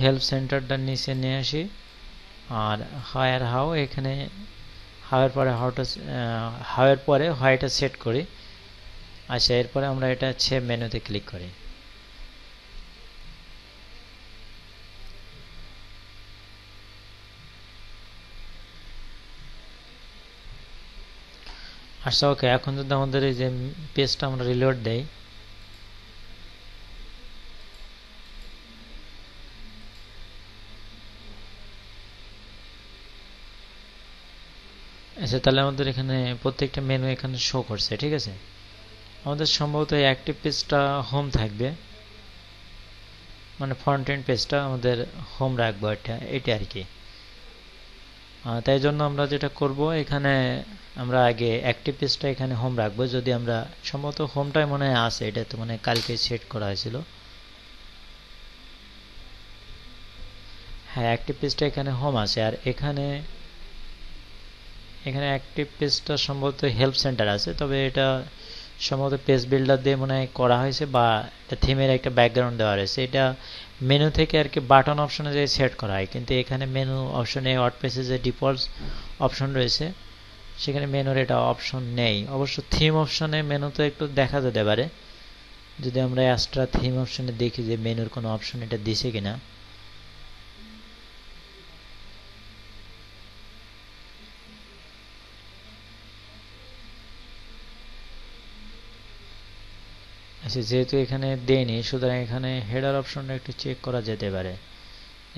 হেল্প সেন্টারটা নিচে নিয়ে আসি। আর হাউ এখানে হাউয়ের পরে হোয়াইটটা সেট করি। আচ্ছা, এরপরে আমরা এটা সেভ মেনুতে ক্লিক করি। আচ্ছা, ওকে, এখন যদি আমাদের এই যে পেজটা আমরা রিলোড দেই, আচ্ছা, তাহলে আমাদের এখানে প্রত্যেকটা মেনু এখানে শো করছে। ঠিক আছে, আমাদের সম্ভবত এই অ্যাক্টিভ পেজটা হোম থাকবে, মানে ফ্রন্ট এন্ড পেজটা আমাদের হোম রাখবো, এটা আর কি। তাই জন্য আমরা যেটা করব, এখানে আমরা আগে অ্যাক্টিভ পেজটা এখানে হোম রাখবো। যদি আমরা সম্ভবত হোমটাই মনে হয় আছে, এটা তো মানে কালকে সেট করা হয়েছিল। হ্যাঁ, অ্যাক্টিভ পেজটা এখানে হোম আছে। আর এখানে অ্যাক্টিভ পেজটা সম্ভবত হেল্প সেন্টার আছে, তবে এটা সম্ভবত পেজ বিল্ডার দিয়ে মনে হয় করা হয়েছে, বা এটা থিমের একটা ব্যাকগ্রাউন্ড দেওয়া রয়েছে। এটা মেনু থেকে আর কি বাটন অপশনে যে সেট করা হয়, কিন্তু এখানে মেনু অপশনে ওয়ার্ডপ্রেসে যে ডিফল্ট অপশন রয়েছে সেখানে মেনুর এটা অপশন নেই। অবশ্য থিম অপশনে মেনুতে একটু দেখা যেতে পারে, যদি আমরা এক্সট্রা থিম অপশনে দেখি যে মেনুর কোনো অপশন এটা দিছে কিনা। আচ্ছা, যেহেতু এখানে দেয়নি, সুতরাং এখানে হেডার অপশনটা একটু চেক করা যেতে পারে,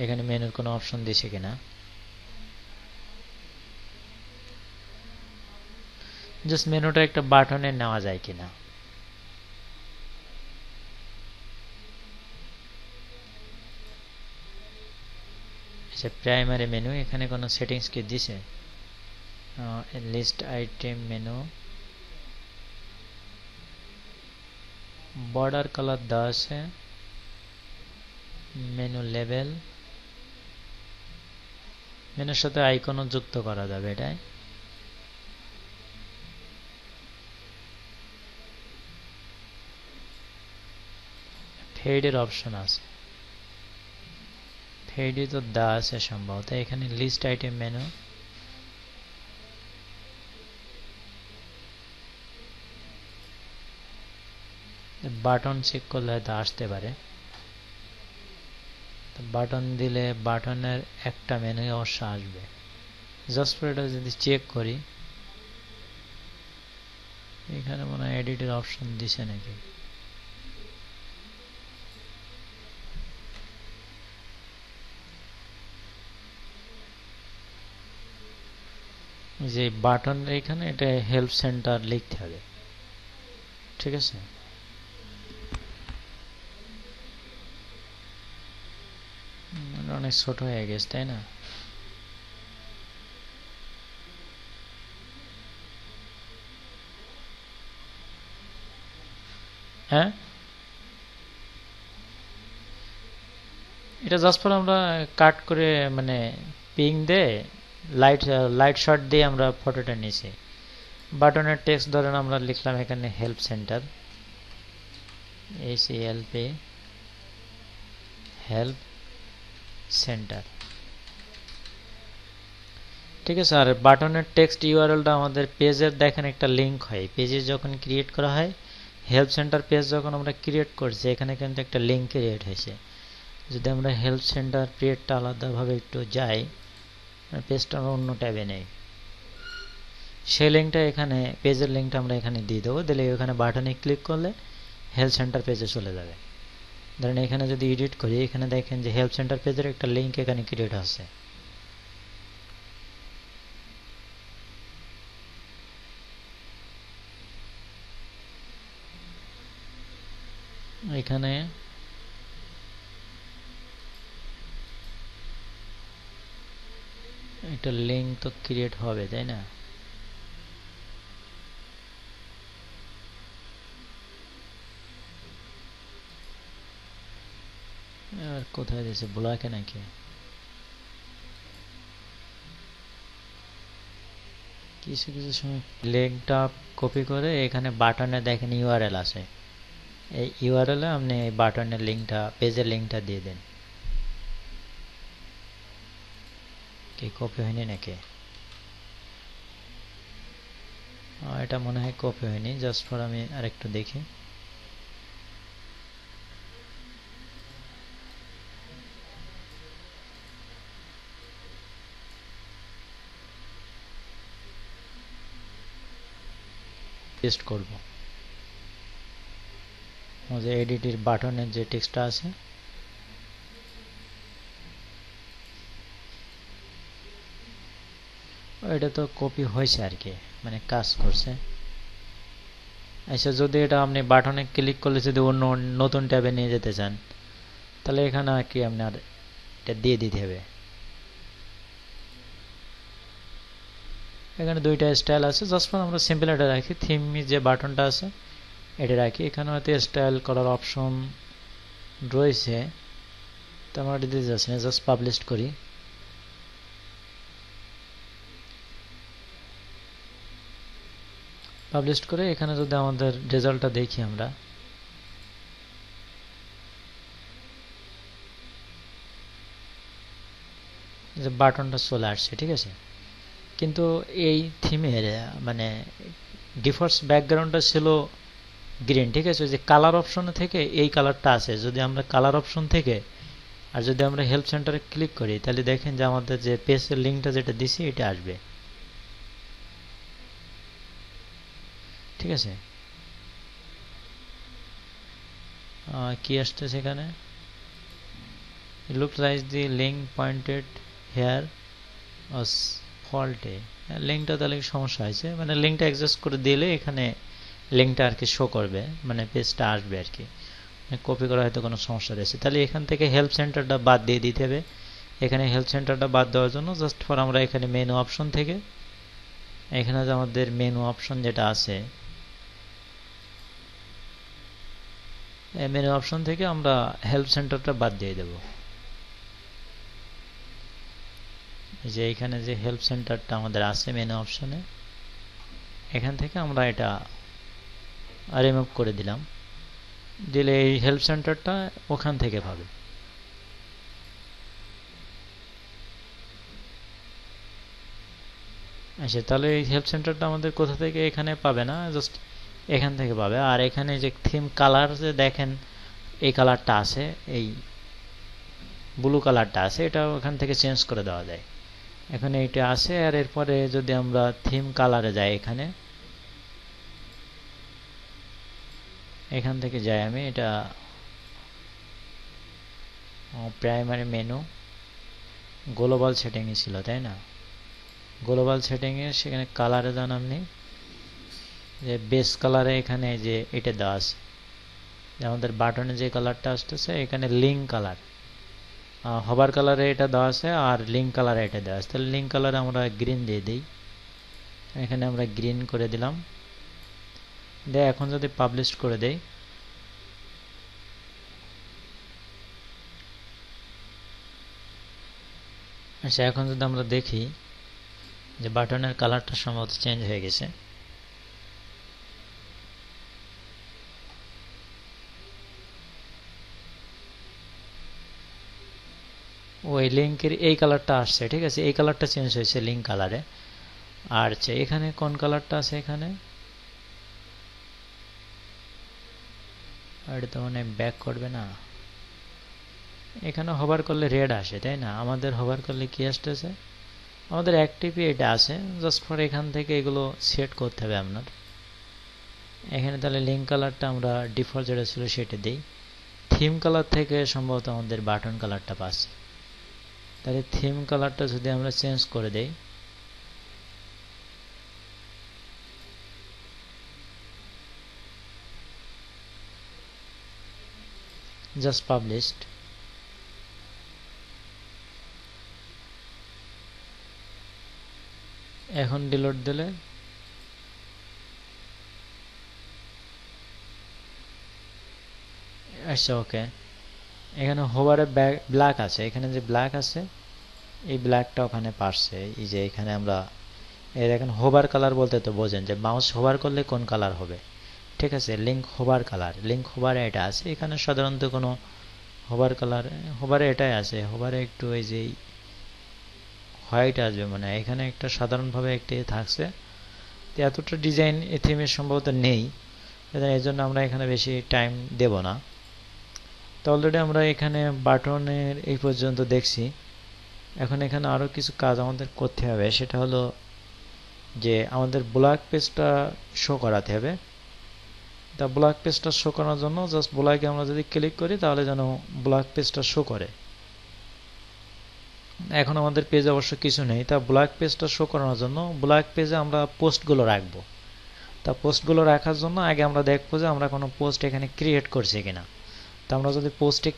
এখানে মেনুর কোনো অপশন দিছে কিনা। জাস্ট মেনুটা একটা বাটনে নেওয়া যায় কিনা। আচ্ছা, প্রাইমারি মেনু এখানে কোনো সেটিংস কি দিছে? List item menu, border colour দেওয়া আছে, মেনু লেভেল, মেনুর সাথে আইকনও যুক্ত করা যাবে এটাই। ফেডের অপশন আছে, ফেডে তো দেওয়া আছে সম্ভবত। এখানে list item menu, button check করলে হয়তো আসতে পারে। বাটন দিলে বাটনের একটা মেনু অবশ্য আসবে। জাস্ট ফর এটা যদি চেক করি, এখানে মনে হয় এডিটের অপশন দিছে নাকি। যে বাটন এখানে এটা হেল্প সেন্টার লিখতে হবে। ঠিক আছে, অনেক ছোট হয়ে গেছে তাই না? হ্যাঁ, এটা জাস্ট ফর আমরা কাট করে মানে পিং দে লাইট শট দিয়ে আমরা ফটোটা নিয়েছি। বাটনের টেক্সট ধরেন আমরা লিখলাম এখানে help centre, HELP help centre. ঠিক আছে, আর বাটনের টেক্সট ইউআরএলটা আমাদের পেজের দেখেন একটা লিঙ্ক হয়, পেজে যখন ক্রিয়েট করা হয় হেল্প সেন্টার পেজ যখন আমরা ক্রিয়েট করছি এখানে কিন্তু একটা লিঙ্ক ক্রিয়েট হয়েছে। যদি আমরা হেল্প সেন্টার পেজটা আলাদাভাবে একটু যাই, পেজটা আমরা অন্য ট্যাবে নেই, সেই লিঙ্কটা এখানে, পেজের লিঙ্কটা আমরা এখানে দিয়ে দেবো। দিলে এখানে বাটনে ক্লিক করলে হেল্প সেন্টার পেজে চলে যাবে। ধরেন এখানে যদি এডিট করি, এখানে দেখেন যে হেল্প সেন্টার পেজের একটা লিঙ্ক এখানে ক্রিয়েট আছে। এখানে একটা লিঙ্ক তো ক্রিয়েট হবে, তাই না? আর কোথায় দিয়েছে, ব্লকে নাকি? কিছু কিছু সময় লিঙ্কটা কপি করে এখানে বাটনে দেখেন ইউআরএল আছে, এই ইউআরএল এ আপনি এই বাটনের লিঙ্কটা, পেজের লিঙ্কটা দিয়ে দেন। কি কপি হয়নি নাকি? এটা মনে হয় কপি হয়নি, জাস্ট ফর আমি আরেকটু দেখি। পেস্ট করব, যে এডিটের বাটনের যে টেক্সটটা আছে এটা তো কপি হয়েছে আর কি, মানে কাজ করছে। আচ্ছা, যদি এটা আপনি বাটনে ক্লিক করলে যদি অন্য নতুন ট্যাবে নিয়ে যেতে চান, তাহলে এখানে আর কি আপনার এটা দিয়ে দিতে হবে। এখানে দুইটা স্টাইল আছে, জাস্ট আমরা সিম্পল এটা রাখি, থিম যে বাটনটা আছে এটা রাখি। এখানে হয়তো স্টাইল করার অপশন রয়েছে, তো আমরা দিতে যাচ্ছি না, জাস্ট পাবলিশ করি। পাবলিশ করে এখানে যদি আমাদের রেজাল্টটা দেখি, আমরা যে বাটনটা চলে আসছে, ঠিক আছে। কিন্তু এই থিমের মানে ডিফল্ট ব্যাকগ্রাউন্ডটা ছিল গ্রিন, ঠিক আছে। যে কালার অপশন থেকে এই কালারটা আছে, যদি আমরা কালার অপশন থেকে আর যদি আমরা হেল্প সেন্টারে ক্লিক করি, তাহলে দেখেন যে আমাদের যে পেজের লিঙ্কটা যেটা দিছি এটা আসবে, ঠিক আছে। কি আসতেছে এখানে, looks like the link pointed here was faulty. লিঙ্কটা তাহলে সমস্যা হয়েছে, মানে লিঙ্কটা অ্যাডজাস্ট করে দিলে এখানে লিঙ্কটা আর কি শো করবে, মানে পেজটা আসবে আর কি। কপি করা হয়তো কোনো সমস্যা রয়েছে, তাহলে এখান থেকে হেল্প সেন্টারটা বাদ দিয়ে দিতে হবে। এখানে হেল্প সেন্টারটা বাদ দেওয়ার জন্য জাস্ট ফর আমরা এখানে মেনু অপশন থেকে, এখানে যে আমাদের মেনু অপশন যেটা আছে, এই মেনু অপশন থেকে আমরা হেল্প সেন্টারটা বাদ দিয়ে দেব। যে এখানে যে হেল্প সেন্টারটা আমাদের আছে মেনু অপশনে, এখান থেকে আমরা এটা রিমুভ করে দিলাম, দিলে এই হেল্প সেন্টারটা ওখান থেকে পাবে। আচ্ছা, তাহলে এই হেল্প সেন্টারটা আমাদের কোথা থেকে, এখানে পাবে না, জাস্ট এখান থেকে পাবে। আর এখানে যে থিম কালার যে দেখেন এই কালারটা আছে, এই ব্লু কালারটা আছে, এটা ওখান থেকে চেঞ্জ করে দেওয়া যায়। এখানে এইটা আছে, আর এরপরে যদি আমরা থিম কালারে যাই, এখান থেকে যাই, আমি এটা প্রাইমারি মেনু গ্লোবাল সেটিংয়ে ছিল, তাই না? গ্লোবাল সেটিংয়ে সেখানে কালারে যান আপনি, যে বেস কালারে এখানে যে এটা দেওয়া আছে, আমাদের বাটনে যে কালারটা আসতেছে এখানে লিঙ্ক কালার, হবার কালারে এটা দেওয়া আছে, আর লিঙ্ক কালারে এটা দেওয়া আছে। তাহলে লিঙ্ক কালারে আমরা গ্রিন দিয়ে দিই, এখানে আমরা গ্রিন করে দিলাম। এখন যদি পাবলিশ করে দেই, আচ্ছা, এখন যদি আমরা দেখি যে বাটনের কালারটা সম্ভবত চেঞ্জ হয়ে গেছে। ওই লিঙ্কের এই কালারটা আসছে, ঠিক আছে, এই কালারটা চেঞ্জ হয়েছে লিঙ্ক কালারে। আর এখানে কোন কালারটা আছে, এখানে এটা তো মানে ব্যাক করবে না। এখানে হোভার করলে রেড আসে, তাই না? আমাদের হোভার করলে কি আসতেছে? আমাদের অ্যাক্টিভই এটা আছে। জাস্ট ফর এখান থেকে এগুলো সেট করতে হবে আপনার। এখানে তাহলে লিঙ্ক কালারটা আমরা ডিফল্ট যেটা ছিল সেটা দিই। থিম কালার থেকে সম্ভবত আমাদের বাটন কালারটা পাচ্ছে। তাহলে থিম কালারটা যদি আমরা চেঞ্জ করে দেই, জাস্ট পাবলিশড, এখন ডিলিট দিলে আচ্ছা ওকে। এখানে হোভারে ব্ল্যাক আছে, এখানে যে ব্ল্যাক আছে এই ব্ল্যাকটা ওখানে পারছে। এই যে এখানে আমরা এই দেখেন হোভার কালার বলতে তো বোঝেন যে মাউস হোভার করলে কোন কালার হবে, ঠিক আছে? লিঙ্ক হোভার কালার, লিঙ্ক হোভারে এটা আছে। এখানে সাধারণত কোনো হোভার কালার, হোভারে এটাই আছে। হোভারে একটু এই যে হোয়াইট আসবে, মানে এখানে একটা সাধারণভাবে একটি থাকছে। তো এতটা ডিজাইন এই থিমের সম্ভবত নেই, এই জন্য আমরা এখানে বেশি টাইম দেব না। তো অলরেডি আমরা এখানে বাটনের এই পর্যন্ত দেখছি। এখন এখানে আরও কিছু কাজ আমাদের করতে হবে, সেটা হলো যে আমাদের ব্ল্যাক পেজটা শো করাতে হবে। তা ব্ল্যাক পেজটা শো করার জন্য জাস্ট ব্ল্যাকে আমরা যদি ক্লিক করি তাহলে যেন ব্ল্যাক পেজটা শো করে। এখন আমাদের পেজ অবশ্য কিছু নেই, তা ব্ল্যাক পেজটা শো করানোর জন্য ব্ল্যাক পেজে আমরা পোস্টগুলো রাখবো। তা পোস্টগুলো রাখার জন্য আগে আমরা দেখবো যে আমরা কোনো পোস্ট এখানে ক্রিয়েট করছি কিনা। তো আমরা যদি পোস্টে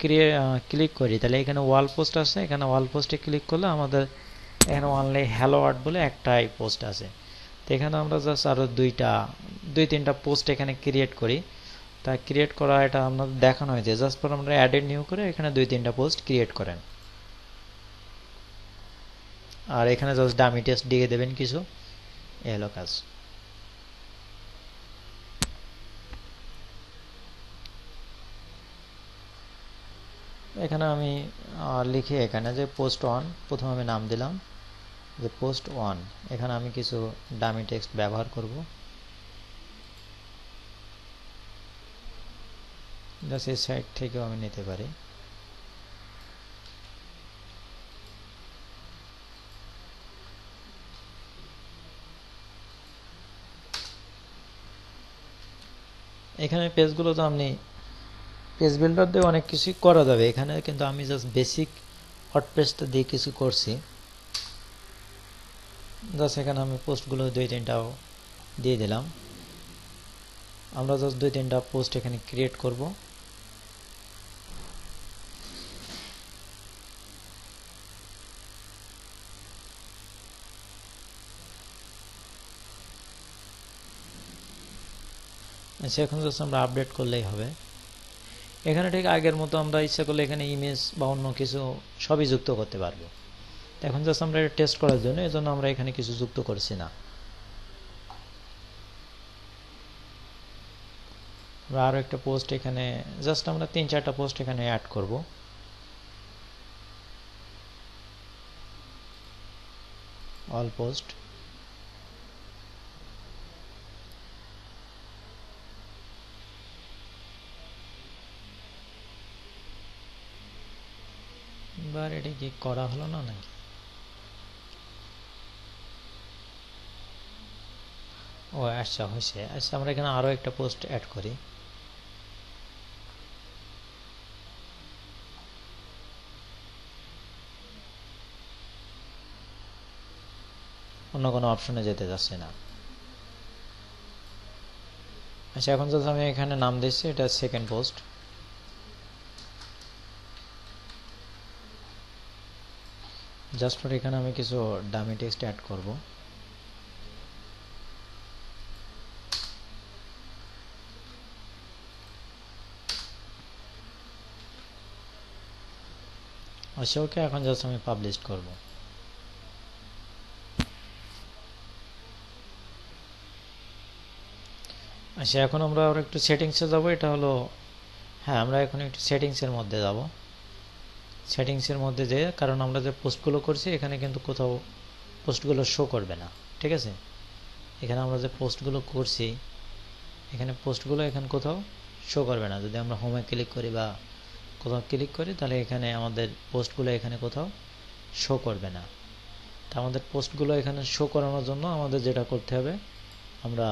ক্লিক করি তাহলে এখানে ওয়াল পোস্ট আছে, এখানে ওয়াল পোস্টে ক্লিক করলে আমাদের এখানে অনলি হ্যালো ওয়ার্ড বলে একটাই পোস্ট আছে। তো এখানে আমরা জাস্ট আরও দুই তিনটা পোস্ট এখানে ক্রিয়েট করি। তা ক্রিয়েট করা এটা আপনাদের দেখানো হয়েছে, জাস্ট পর আমরা অ্যাডেড নিউ করে এখানে দুই তিনটা পোস্ট ক্রিয়েট করেন। আর এখানে জাস্ট ডামি টেক্সট দিয়ে দেবেন কিছু, এ হলো কাজ। এখানে আমি লিখে এখানে যে পোস্ট ওয়ান, প্রথমে আমি নাম দিলাম যে পোস্ট ওয়ান। এখানে আমি কিছু ডামি টেক্সট ব্যবহার করব, জাস্ট এই সাইড থেকেও আমি নিতে পারি। এখানে পেজগুলো তো আপনি পেজ বিল্ডার দিয়ে অনেক কিছুই করা যাবে এখানে, কিন্তু আমি জাস্ট বেসিক ওয়ার্ডপ্রেসটা দিয়ে কিছু করছি। জাস্ট এখানে আমি পোস্টগুলো দুই তিনটাও দিয়ে দিলাম। আমরা জাস্ট দুই তিনটা পোস্ট এখানে ক্রিয়েট করব। আচ্ছা, এখন জাস্ট আমরা আপডেট করলেই হবে। এখানে ঠিক আগের মতো আমরা ইচ্ছা করলে এখানে ইমেজ বা অন্য কিছু সবই যুক্ত করতে পারবো। এখন জাস্ট আমরা এটা টেস্ট করার জন্য এজন্য আমরা এখানে কিছু যুক্ত করছি না। আমরা আরও একটা পোস্ট এখানে জাস্ট আমরা 3-4টা পোস্ট এখানে অ্যাড করব। অল পোস্ট, এবার এটা কি করা হলো না নাকি? ও আচ্ছা, হয়েছে। আচ্ছা, আমরা এখানে আরও একটা পোস্ট অ্যাড করি। অন্য কোনো অপশনে যেতে যাচ্ছে না। আচ্ছা, এখন যদি আমি এখানে নাম দিচ্ছি, এটা সেকেন্ড পোস্ট। জাস্ট ফর এখানে আমি কিছু ডামি টেক্সট অ্যাড করব। আচ্ছা ওকে, এখন জাস্ট আমি পাবলিশ করব। আচ্ছা, এখন আমরা আরও একটু সেটিংসে যাব। এটা হলো, হ্যাঁ, আমরা এখন একটু সেটিংসের মধ্যে যাব। সেটিংসের মধ্যে যেয়ে, কারণ আমরা যে পোস্টগুলো করছি এখানে কিন্তু কোথাও পোস্টগুলো শো করবে না, ঠিক আছে? এখানে আমরা যে পোস্টগুলো করছি এখানে পোস্টগুলো এখানে কোথাও শো করবে না। যদি আমরা হোমে ক্লিক করি বা কোথাও ক্লিক করি তাহলে এখানে আমাদের পোস্টগুলো এখানে কোথাও শো করবে না। তা আমাদের পোস্টগুলো এখানে শো করানোর জন্য আমাদের যেটা করতে হবে, আমরা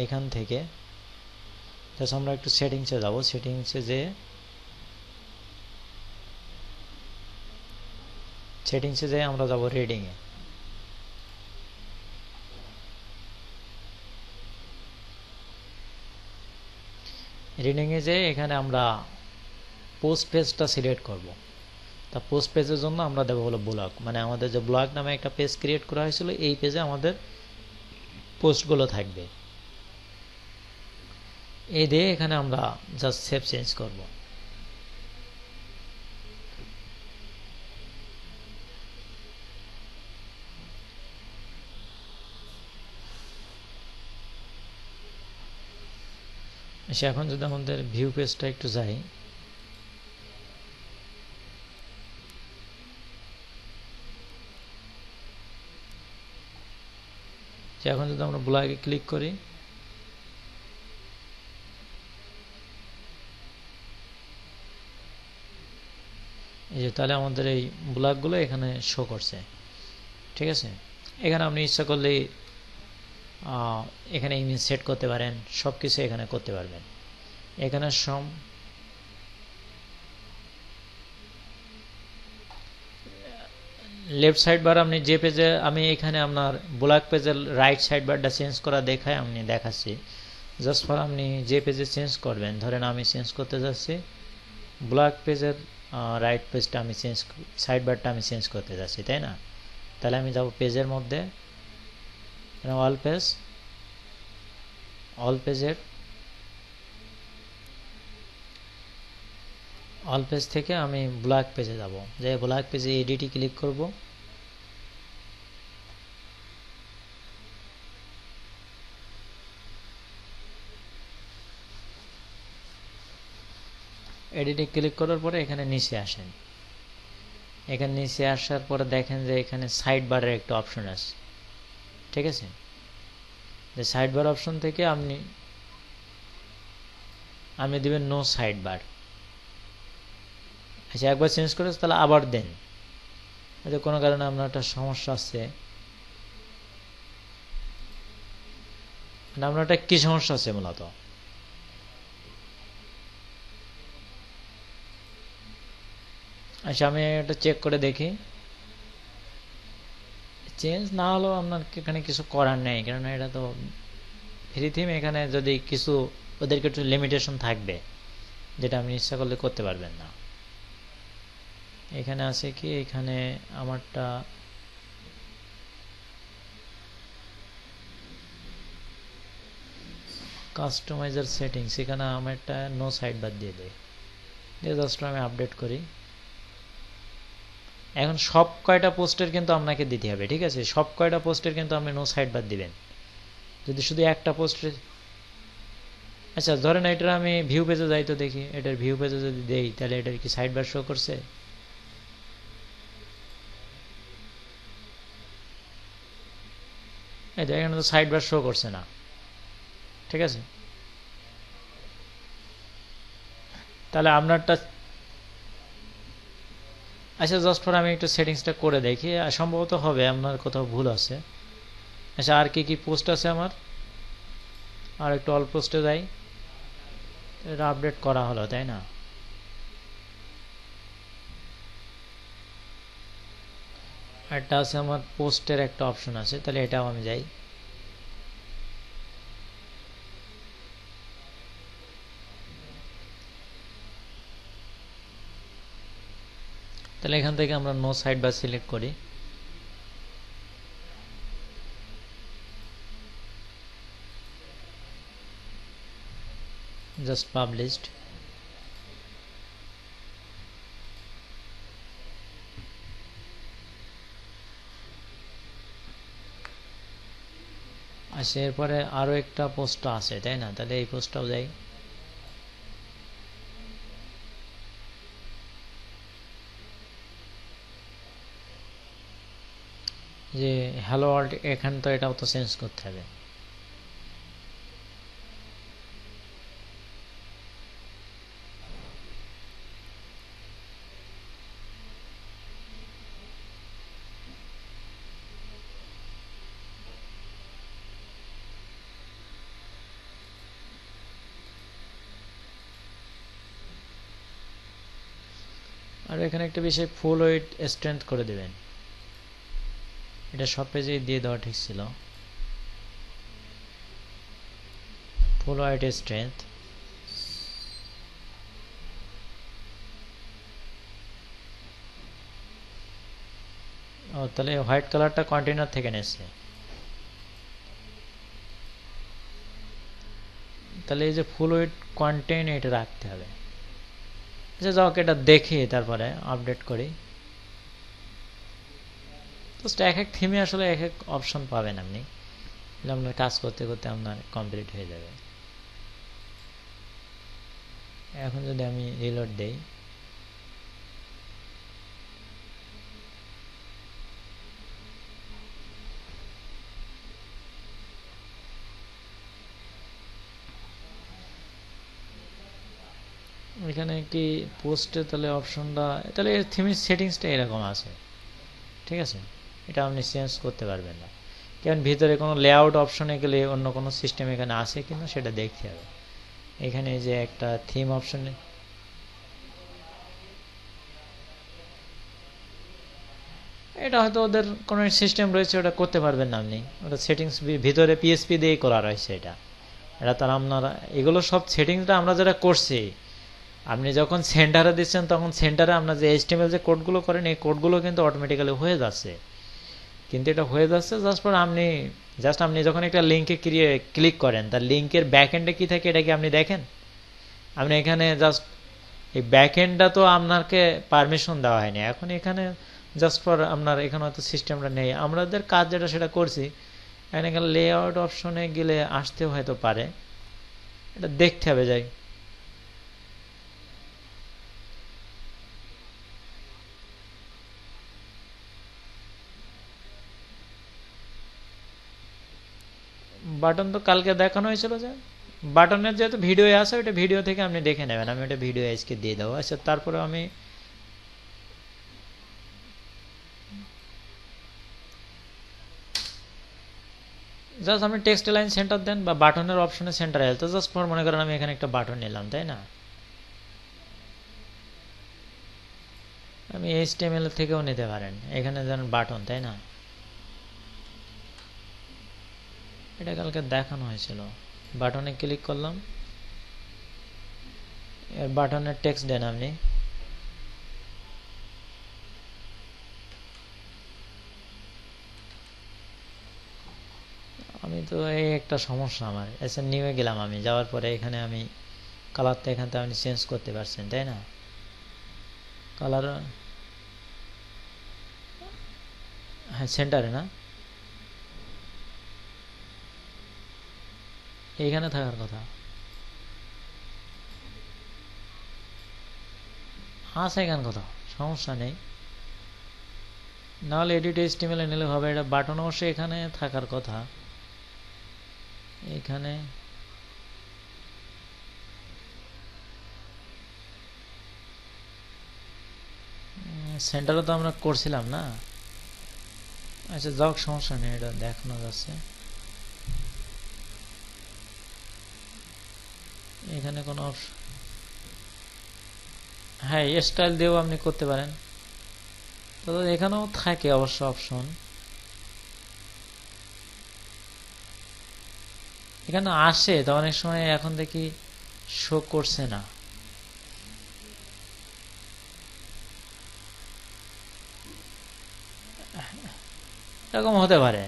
এখান থেকে জাস্ট আমরা একটু সেটিংসে যাব। সেটিংসে যেয়ে আমরা যাব রিডিংয়ে। রিডিংয়ে যেয়ে এখানে আমরা পোস্ট পেজটা সিলেক্ট করব। তা পোস্ট পেজের জন্য আমরা দেবো হলো ব্লগ, মানে আমাদের যে ব্লগ নামে একটা পেজ ক্রিয়েট করা হয়েছিল এই পেজে আমাদের পোস্টগুলো থাকবে। এই দিয়ে এখানে আমরা জাস্ট সেভ চেঞ্জ করব। এখন যদি আমাদের ভিউ পেজটা একটু যাই, এখন যদি আমরা ব্লগে ক্লিক করি, এই যে তাহলে আমাদের এই ব্লগগুলো এখানে শো করছে। ঠিক আছে, এখানে আপনি ইচ্ছা করলে এখানে ইমেজ সেট করতে পারেন, সব কিছু এখানে করতে পারবেন। এখানে লেফট সাইড বার আপনি যে পেজে, আমি এখানে আপনার ব্লগ পেজের রাইট সাইড বারটা চেঞ্জ করা দেখায় আমি দেখাচ্ছি। জাস্ট ফর আপনি যে পেজে চেঞ্জ করবেন, ধরেন আমি চেঞ্জ করতে যাচ্ছি ব্লগ পেজের রাইট পেজটা আমি সাইড বারটা আমি চেঞ্জ করতে যাচ্ছি, তাই না? তাহলে আমি যাব পেজের মধ্যে, অল পেজ থেকে আমি ব্লগ পেজে যাব। যে ব্লগ পেজে এডিটে ক্লিক করব। এডিটে ক্লিক করার পরে এখানে নিচে আসেন। এখানে নিচে আসার পরে দেখেন যে এখানে সাইড বারের একটা অপশন আছে। ঠিক আছে, যে সাইড বার অপশন থেকে আপনি দিবেন নো সাইড বার। আচ্ছা, একবার চেঞ্জ করে তাহলে আবার দেন। আচ্ছা, কোনো কারণে আপনার একটা সমস্যা আছে, আপনার একটা কি সমস্যা আছে মূলত? আচ্ছা, আমি এটা চেক করে দেখি। চেঞ্জ না হলেও আপনার এখানে কিছু করার নেই, কেননা এটা তো ফ্রি থিম। এখানে যদি কিছু ওদেরকে একটু লিমিটেশন থাকবে, যেটা আপনি ইচ্ছা করলে করতে পারবেন না। এখানে আছে কি, এখানে আমারটা কাস্টমাইজার সেটিংস, এখানে আমারটা নো সাইড বার দিয়ে দেয়। জাস্ট আমি আপডেট করি। এখন সব কয়টা পোস্টের কিন্তু আপনাকে দিতে হবে। ঠিক আছে, সব কয়টা পোস্টের কিন্তু আপনি নো সাইড বার দিবেন। যদি শুধু একটা পোস্টের, আচ্ছা ধরেন এটার আমি ভিউ পেজে যাই তো দেখি, এটার ভিউ পেজে যদি দেই তাহলে এটার কি সাইড বার শো করছে? এই এখানে তো সাইড বার শো করছে না। ঠিক আছে, তাহলে আপনারটা, আচ্ছা জাস্ট ফর আমি একটু সেটিংসটা করে দেখি, সম্ভবত হবে আপনার কোথাও ভুল আছে। আচ্ছা, আর কি কি পোস্ট আছে আমার, আর একটু অল পোস্টে যাই। এটা আপডেট করা হলো, তাই না? একটা আছে আমার পোস্টের একটা অপশন আছে, তাহলে এটাও আমি যাই। তাহলে এখান থেকে আমরা নো সাইড বার সিলেক্ট করি। Just published. আচ্ছা, এরপরে আরো একটা পোস্ট আছে, তাই না? তাহলে এই পোস্টটাও যাই। যে হ্যালো ওয়ার্ল্ড, এখান তো এটাও তো চেঞ্জ করতে হবে। এখানে একটা বিষয় ফুল ওয়েট স্ট্রেংথ করে দেবেন, এটা সব পেজে দিয়ে দেওয়া ঠিক ছিল। ফুল ওয়েট স্ট্রেংথ তাহলে হোয়াইট কালারটা কন্টেইনার থেকে নেছে, তাহলে এই যে ফুল ওয়েট কন্টেইন এটা রাখতে হবে। আচ্ছা যাও এটা দেখে তারপরে আপডেট করি। জাস্ট এক এক থিমে আসলে এক এক অপশন পাবেন আপনি, আপনার কাজ করতে করতে আপনার কমপ্লিট হয়ে যাবে। এখন যদি আমি রিলোড দেই, এখানে কি পোস্টে তাহলে অপশনটা, তাহলে থিমের সেটিংসটা এরকম আছে, ঠিক আছে। এটা আপনি চেঞ্জ করতে পারবেন না, কারণ ভিতরে কোনো লেআউট অপশনে গেলে অন্য কোনো সিস্টেম এখানে আছে কিনা সেটা দেখতে হবে। এখানে যে একটা থিম অপশনে, এটা হয়তো ওদের কোনো সিস্টেম রয়েছে, ওটা করতে পারবেন না আপনি, ওটা সেটিংস ভিতরে পিএসপি দিয়েই করা রয়েছে। এটা তার আপনারা এগুলো সব সেটিংসটা আমরা যেটা করছি, আপনি যখন সেন্টারে দিচ্ছেন তখন সেন্টারে আপনার যে এইচটিএমএল যে কোডগুলো করেন এই কোডগুলো কিন্তু অটোমেটিক্যালি হয়ে যাচ্ছে, কিন্তু এটা হয়ে যাচ্ছে জাস্ট আপনি যখন একটা লিঙ্কে ক্লিক করেন তার লিঙ্কের ব্যাক এন্ডে কী থাকে এটা কি আপনি দেখেন? আপনি এখানে জাস্ট এই ব্যাক এন্ডটা তো আপনাকে পারমিশন দেওয়া হয়নি, এখন এখানে জাস্ট ফর আপনার এখানে হয়তো সিস্টেমটা নেই, আমাদের কাজ যেটা সেটা করছি। এখানে লেআউট অপশনে গেলে আসতে হয়তো পারে, এটা দেখতে হবে। যাই বাটন তো কালকে দেখানো হয়েছিল, যে বাটনের যেহেতু ভিডিও আছে ওইটা ভিডিও থেকে আপনি দেখে নেবেন, আমি ওটা ভিডিও আজকে দিয়ে দেবো। আচ্ছা তারপরে আমি জাস্ট আপনি টেক্সট লাইন সেন্টার দেন বা বাটনের অপশনে সেন্টার এল, তো জাস্ট ফর মনে করেন আমি এখানে একটা বাটন নিলাম, তাই না? আমি এইচটিএমএল থেকেও নিতে পারেন, এখানে যেন বাটন, তাই না? এটা কালকে দেখানো হয়েছিল। বাটনে ক্লিক করলাম, এর বাটনের টেক্সট দেন আপনি, আমি তো এই একটা সমস্যা আমার, এসে নিয়ে গেলাম আমি, যাওয়ার পরে এখানে আমি কালারটা এখান থেকে আপনি চেঞ্জ করতে পারছেন, তাই না? কালার হ্যাঁ সেন্টারে না, এইখানে থাকার কথা আছে, এখান কথা সমস্যা নেই, নাহলে এডিট এইচটিএমএল নিলে হবে। এটা বাটন অবশ্য এখানে থাকার কথা, এখানে সেন্টারে তো আমরা করছিলাম না। আচ্ছা যাক সমস্যা নেই, এটা দেখানো যাচ্ছে। এখানে কোনো অপশন, হ্যাঁ স্টাইল দিয়েও আপনি করতে পারেন, তো এখানেও থাকে অবশ্য অপশন, এখানে আসে তো অনেক সময়, এখন দেখি শো করছে না। এরকম হতে পারে,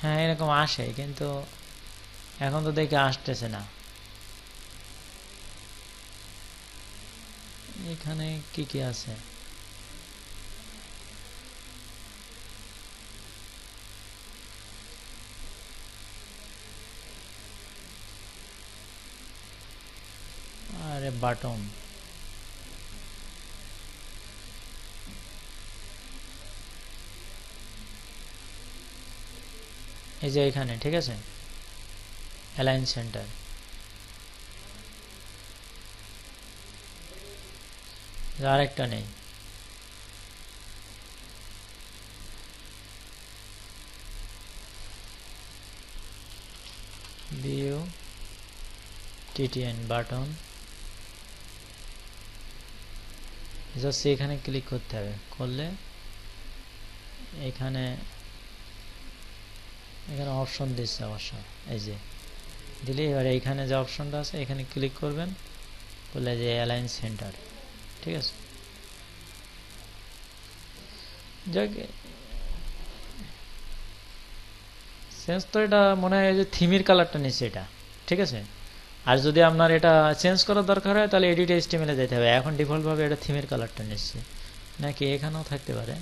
হ্যাঁ এরকম আসে, কিন্তু এখন তো দেখি আসতেছে না। এখানে কি কি আছে? আরে বাটন, এই যে এখানে, ঠিক আছে, অ্যালাইন সেন্টার, আরেকটা নেই, ভিউ টিটিএন বাটন, জাস্ট এখানে ক্লিক করতে হবে, করলে এখানে এখানে অপশন দিচ্ছে অবশ্য, এই যে দিলে এবারে এখানে যে অপশনটা আছে এখানে ক্লিক করবেন, করলে যে অ্যালাইন সেন্টার, ঠিক আছে। যাক চেঞ্জ তো এটা মনে হয় যে থিমের কালারটা নিচ্ছে এটা, ঠিক আছে। আর যদি আপনার এটা চেঞ্জ করার দরকার হয় তাহলে এডিট HTML যেতে হবে। এখন ডিফল্ট ভাবে এটা থিমের কালারটা নিচ্ছে, নাকি এখানেও থাকতে পারে।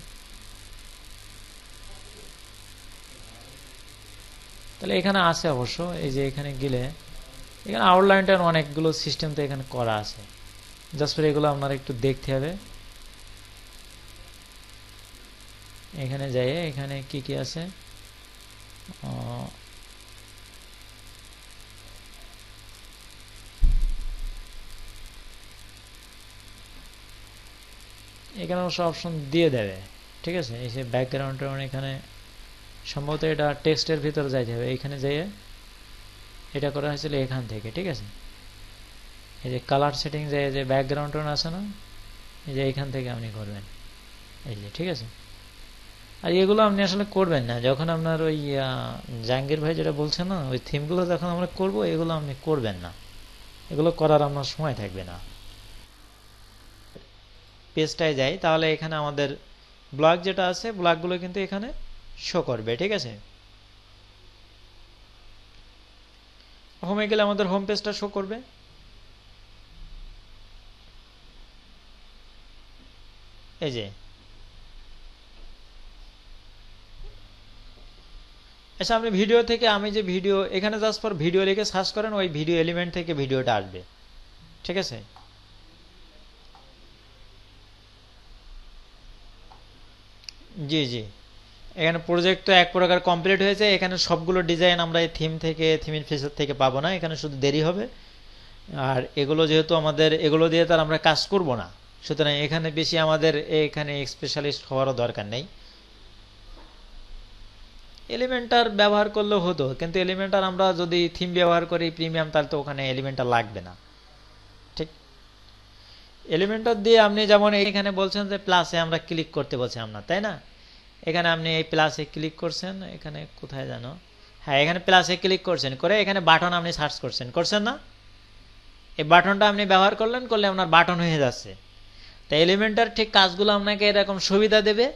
তাহলে এখানে আছে অবশ্য, এই যে এখানে গেলে এখানে আউটলাইনটার অনেকগুলো সিস্টেম তো এখানে করা আছে, জাস্ট ফর এগুলো আপনার একটু দেখতে হবে। এখানে যাই, এখানে কি কি আছে, এখানে অবশ্য অপশন দিয়ে দেবে, ঠিক আছে। এই যে ব্যাকগ্রাউন্ডের এখানে সম্ভবত এটা টেক্সটের ভিতরে যাইতে হবে, এইখানে যাইয়ে এটা করা হয়েছিল এখান থেকে, ঠিক আছে। এই যে কালার সেটিং যায়, যে ব্যাকগ্রাউন্ড আছে না, এই যে এইখান থেকে আপনি করবেন, এই যে, ঠিক আছে। আর এগুলো আপনি আসলে করবেন না যখন আপনার ওই জাহাঙ্গীর ভাই যেটা বলছেন না, ওই থিমগুলো যখন আমরা করব এগুলো আপনি করবেন না, এগুলো করার আপনার সময় থাকবে না। পেজটায় যাই, তাহলে এখানে আমাদের ব্লগ যেটা আছে ব্লগগুলো কিন্তু এখানে শো করবে, ঠিক আছে। হোমে গেলে আমাদের হোম পেজটা শো করবে। এই যে আচ্ছা, আপনি ভিডিও থেকে, আমি যে ভিডিও এখানে জাস্ট ফর ভিডিও লিখে সার্চ করেন, ওই ভিডিও এলিমেন্ট থেকে ভিডিওটা আসবে, ঠিক আছে। জি জি, এখানে প্রজেক্ট তো এক প্রকার কমপ্লিট হয়েছে। এখানে সবগুলো ডিজাইন আমরা এই থিম থেকে, থিমের ফিচার থেকে পাবো না, এখানে শুধু দেরি হবে। আর এগুলো যেহেতু আমাদের, এগুলো দিয়ে তার আমরা কাজ করব না, সুতরাং এখানে বেশি আমাদের এখানে স্পেশালিস্ট হওয়ারও দরকার নেই। এলিমেন্টার ব্যবহার করলেও হতো, কিন্তু এলিমেন্টার আমরা যদি থিম ব্যবহার করি প্রিমিয়াম, তাহলে তো ওখানে এলিমেন্টার লাগবে না, ঠিক। এলিমেন্টার দিয়ে আপনি যেমন এখানে বলছেন যে প্লাসে আমরা ক্লিক করতে বলছি আমরা, তাই না। এখানে আপনি এই প্লাসে ক্লিক করছেন, এখানে কোথায় জানো, হ্যাঁ এখানে প্লাসে ক্লিক করছেন, করে এখানে বাটন আপনি সার্চ করছেন না, এই বাটনটা আপনি ব্যবহার করলেন, করলে আপনার বাটন হয়ে যাচ্ছে। তাই এলিমেন্টার ঠিক কাজগুলো আপনাকে এরকম সুবিধা দেবে,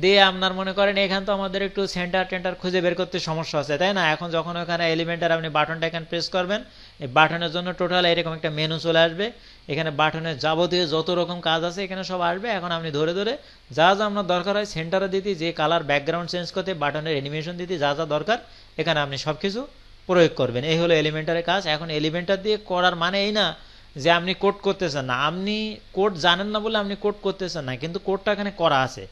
দিয়ে আপনার মনে করেন এখান তো আমাদের একটু সেন্টার টেন্টার খুঁজে বের করতে সমস্যা আছে, তাই না। এখন যখন ওখানে এলিমেন্টার আপনি বাটনটা এখানে প্রেস করবেন, এই বাটনের জন্য টোটাল এরকম একটা মেনু চলে আসবে। এখানে বাটনের যাবতীয় যত রকম কাজ আছে এখানে সব আসবে। এখন আপনি ধরে ধরে যা যা আপনার দরকার হয়, সেন্টারে দিতে, যে কালার ব্যাকগ্রাউন্ড চেঞ্জ করতে, বাটনের অ্যানিমেশন দিতে যা যা দরকার এখানে আপনি সবকিছু প্রয়োগ করবেন। এই হলো এলিমেন্টারের কাজ। এখন এলিমেন্টার দিয়ে করার মানে এই না যে আপনি কোড করতেছেন না, আপনি কোড জানেন না বলে আপনি কোড করতেছেন না, কিন্তু কোডটা এখানে করা আছে।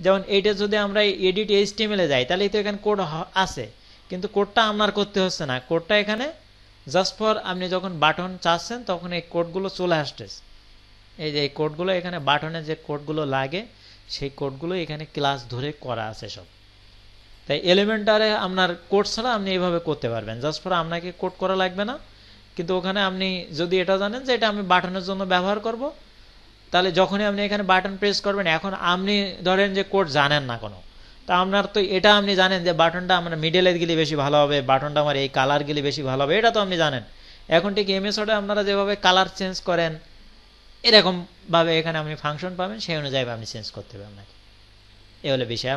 যেমন এইটা যদি আমরা এডিট HTML এ যাই, তাহলে তো এখানে কোড আছে, কিন্তু কোডটা আপনার করতে হচ্ছে না। কোডটা এখানে জাস্ট ফর আপনি যখন বাটন চাচ্ছেন তখন এই কোডগুলো চলে আসতেছে। এই যে এই কোডগুলো এখানে বাটনে যে কোডগুলো লাগে সেই কোডগুলো এখানে ক্লাস ধরে করা আছে সব। তাই এলিমেন্টারে আপনার কোড ছাড়া আপনি এইভাবে করতে পারবেন, জাস্ট ফর আপনাকে কোড করা লাগবে না। কিন্তু ওখানে আপনি যদি এটা জানেন যে এটা আমি বাটনের জন্য ব্যবহার করব, তাহলে যখনই আপনি এখানে বাটন প্রেস করবেন, এখন আপনি ধরেন যে কোড জানেন না কোনো, তা আপনার তো এটা আপনি জানেন যে বাটনটা আমার মিডলে গেলে বেশি ভালো হবে, বাটনটা আমার এই কালার গেলে বেশি ভালো হবে, এটা তো আপনি জানেন। এখন ঠিক MS Word আপনারা যেভাবে কালার চেঞ্জ করেন এরকম ভাবে এখানে আপনি ফাংশন পাবেন, সেই অনুযায়ী আপনি চেঞ্জ করতে হবে আপনাকে। এ হলো বিষয়।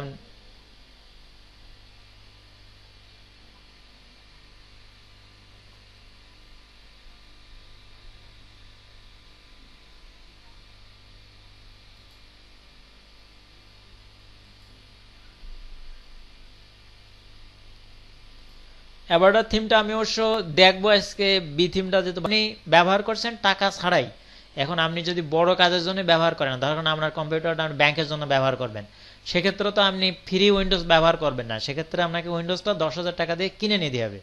অ্যাভাটার থিমটা আমি অবশ্য দেখবো আজকে। বি থিমটা যেহেতু আপনি ব্যবহার করছেন টাকা ছাড়াই, এখন আপনি যদি বড় কাজের জন্য ব্যবহার করেন, ধরেন আপনার কম্পিউটারটা আপনি ব্যাংকের জন্য ব্যবহার করবেন, সেক্ষেত্রে তো আপনি ফ্রি উইন্ডোজ ব্যবহার করবেন না, সেক্ষেত্রে আপনাকে উইন্ডোজটা 10,000 টাকা দিয়ে কিনে নিতে হবে।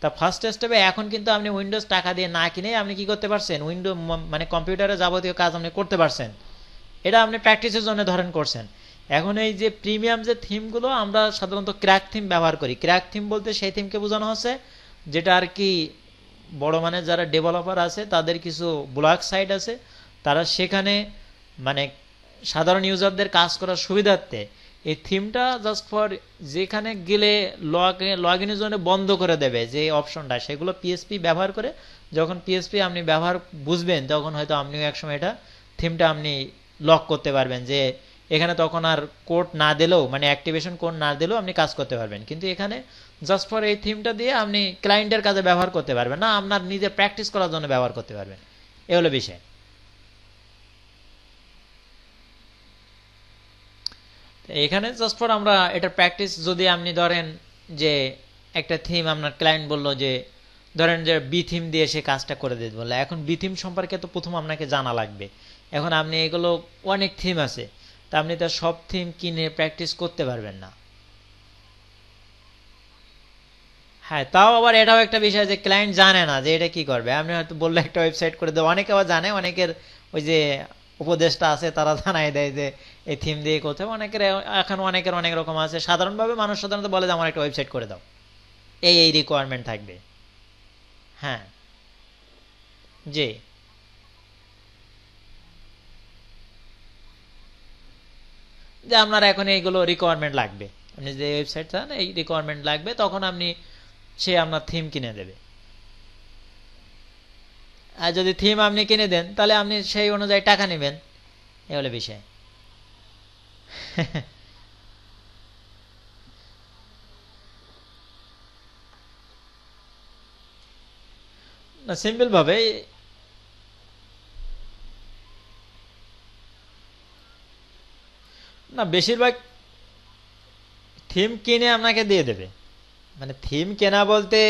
তা ফার্স্ট স্টেপে এখন কিন্তু আপনি উইন্ডোজ টাকা দিয়ে না কিনে আপনি কি করতে পারছেন, মানে কম্পিউটারে যাবতীয় কাজ আপনি করতে পারছেন। এটা আপনি প্র্যাকটিসের জন্য ধরেন করছেন। এখন এই যে প্রিমিয়াম যে থিমগুলো আমরা সাধারণত ক্র্যাক থিম ব্যবহার করি। ক্র্যাক থিম বলতে সেই থিমকে বোঝানো হচ্ছে যেটা আর কি বড় মানের যারা ডেভেলপার আছে তাদের কিছু ব্লগ সাইট আছে, তারা সেখানে মানে সাধারণ ইউজারদের কাজ করার সুবিধার্থে এই থিমটা জাস্ট ফর যেখানে গেলে লগ ইনের জন্য বন্ধ করে দেবে যে অপশনটা, সেগুলো পিএসপি ব্যবহার করে যখন পিএসপি আপনি ব্যবহার বুঝবেন তখন হয়তো আপনিও একসময় এটা থিমটা আপনি লক করতে পারবেন, যে এখানে তখন আর কোড না দিলেও মানে অ্যাক্টিভেশন কোড না দিলেও আপনি কাজ করতে পারবেন। কিন্তু এখানে জাস্ট ফর এই থিমটা দিয়ে আপনি ক্লায়েন্টের কাজে ব্যবহার করতে পারবেন না, আপনার নিজে প্র্যাকটিস করার জন্য ব্যবহার করতে পারবেন। এ হলো বিষয়। এখানে জাস্ট ফর আমরা এটা প্র্যাকটিস, যদি আপনি ধরেন যে একটা থিম আপনার ক্লায়েন্ট বললো যে ধরেন যে বি থিম দিয়ে সে কাজটা করে দিতে বললো, এখন বি থিম সম্পর্কে তো প্রথম আপনাকে জানা লাগবে। এখন আপনি এগুলো অনেক থিম আছে, তা আপনি তার সব থিম কিনে প্র্যাকটিস করতে পারবেন না। হ্যাঁ, তাও আবার এটাও একটা বিষয় যে ক্লায়েন্ট জানে না যে এটা কি করবে। আপনি হয়তো বললে একটা ওয়েবসাইট করে দেবো, অনেকে আবার জানে, অনেকের ওই যে উপদেষ্টা আছে তারা জানাই দেয় যে এই থিম দিয়ে করতে হবে। অনেকের এখন অনেকের অনেক রকম আছে। সাধারণভাবে মানুষ সাধারণত বলে যে আমার একটা ওয়েবসাইট করে দাও, এই রিকোয়ারমেন্ট থাকবে। হ্যাঁ, জি, যে আপনার এখন এইগুলো রিকোয়ারমেন্ট লাগবে, আপনি যে ওয়েবসাইট চান এই রিকোয়ারমেন্ট লাগবে, তখন আপনি সে আপনার থিম কিনে দেবে। আর যদি থিম আপনি কিনে দেন তাহলে আপনি সেই অনুযায়ী টাকা নেবেন। এ হলো বিষয়। না, সিম্পল ভাবে না, বেশিরভাগ থিম কিনে আপনাকে দিয়ে দেবে। মানে থিম কেনা বলতে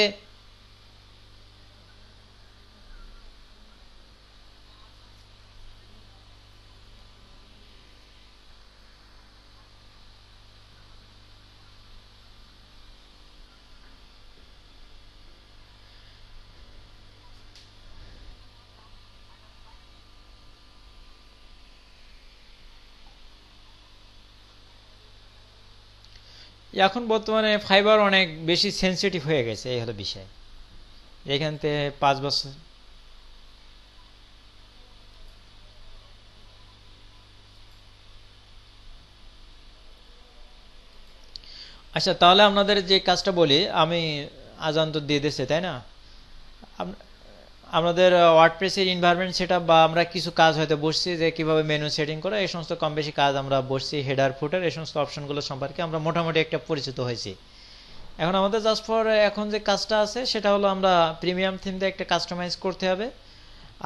এখন বর্তমানে ফাইবার অনেক বেশি সেনসিটিভ হয়ে গেছে, এই হলো বিষয়। এখান থেকে 5 বছর। আচ্ছা, তাহলে আপনাদের যে কাজটা বলি আমি, আজান তো দিয়ে দিচ্ছে তাই না? আপ- আপনাদের ওয়ার্ডপ্রেসের এনভায়রনমেন্ট সেটআপ বা আমরা কিছু কাজ হয়তো বসছি যে কিভাবে মেনু সেটিং করা, এই সমস্ত কম বেশি কাজ আমরা বসছি, হেডার ফুটার এই সমস্ত অপশনগুলো সম্পর্কে আমরা মোটামুটি একটা পরিচিত হয়েছি। এখন আমাদের জাস্ট ফর এখন যে কাজটা আছে সেটা হলো আমরা প্রিমিয়াম থিম দিয়ে একটা কাস্টমাইজ করতে হবে।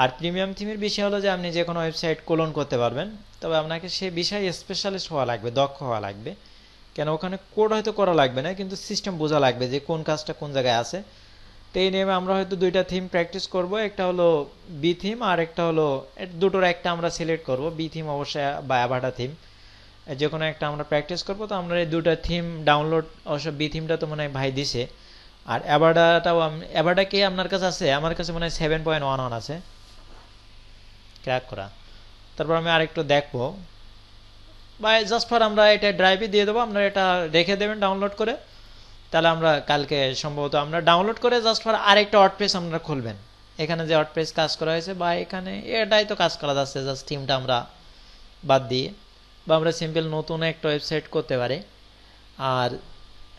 আর প্রিমিয়াম থিমের বিষয় হলো যে আপনি যে কোনো ওয়েবসাইট ক্লোন করতে পারবেন, তবে আপনাকে সে বিষয়ে স্পেশালিস্ট হওয়া লাগবে, দক্ষ হওয়া লাগবে। কেন, ওখানে কোড হয়তো করা লাগবে না, কিন্তু সিস্টেম বোঝা লাগবে যে কোন কাজটা কোন জায়গায় আছে। তো এই নিয়ে আমরা হয়তো দুইটা থিম প্র্যাকটিস করব, একটা হলো বি থিম আর একটা হলো, দুটোর একটা আমরা সিলেক্ট করব, বি থিম অবশ্যই বা অ্যাভাটা থিম, যে কোনো একটা আমরা প্র্যাকটিস করব। তো আমরা এই দুটো থিম ডাউনলোড, অবশ্য বি থিমটা তো মনে হয় ভাই দিছে, আর অ্যাভাটাটাও অ্যাভাটা কি আপনার কাছে আছে? আমার কাছে মনে হয় 7.11 আছে ক্র্যাক করা। তারপর আমি আরেকটু দেখবো, বা জাস্ট ফর আমরা এটা ড্রাইভে দিয়ে দেবো, আপনারা এটা রেখে দেবেন ডাউনলোড করে। তাহলে আমরা কালকে সম্ভবত আমরা ডাউনলোড করে জাস্ট ফর আরেকটা ওয়ার্ডপ্রেস আপনারা খুলবেন, এখানে যে ওয়ার্ডপ্রেস কাজ করা হয়েছে বা এখানে এটাই তো কাজ করা যাচ্ছে, জাস্ট থিমটা আমরা বাদ দিয়ে, বা আমরা সিম্পল নতুন একটা ওয়েবসাইট করতে পারি। আর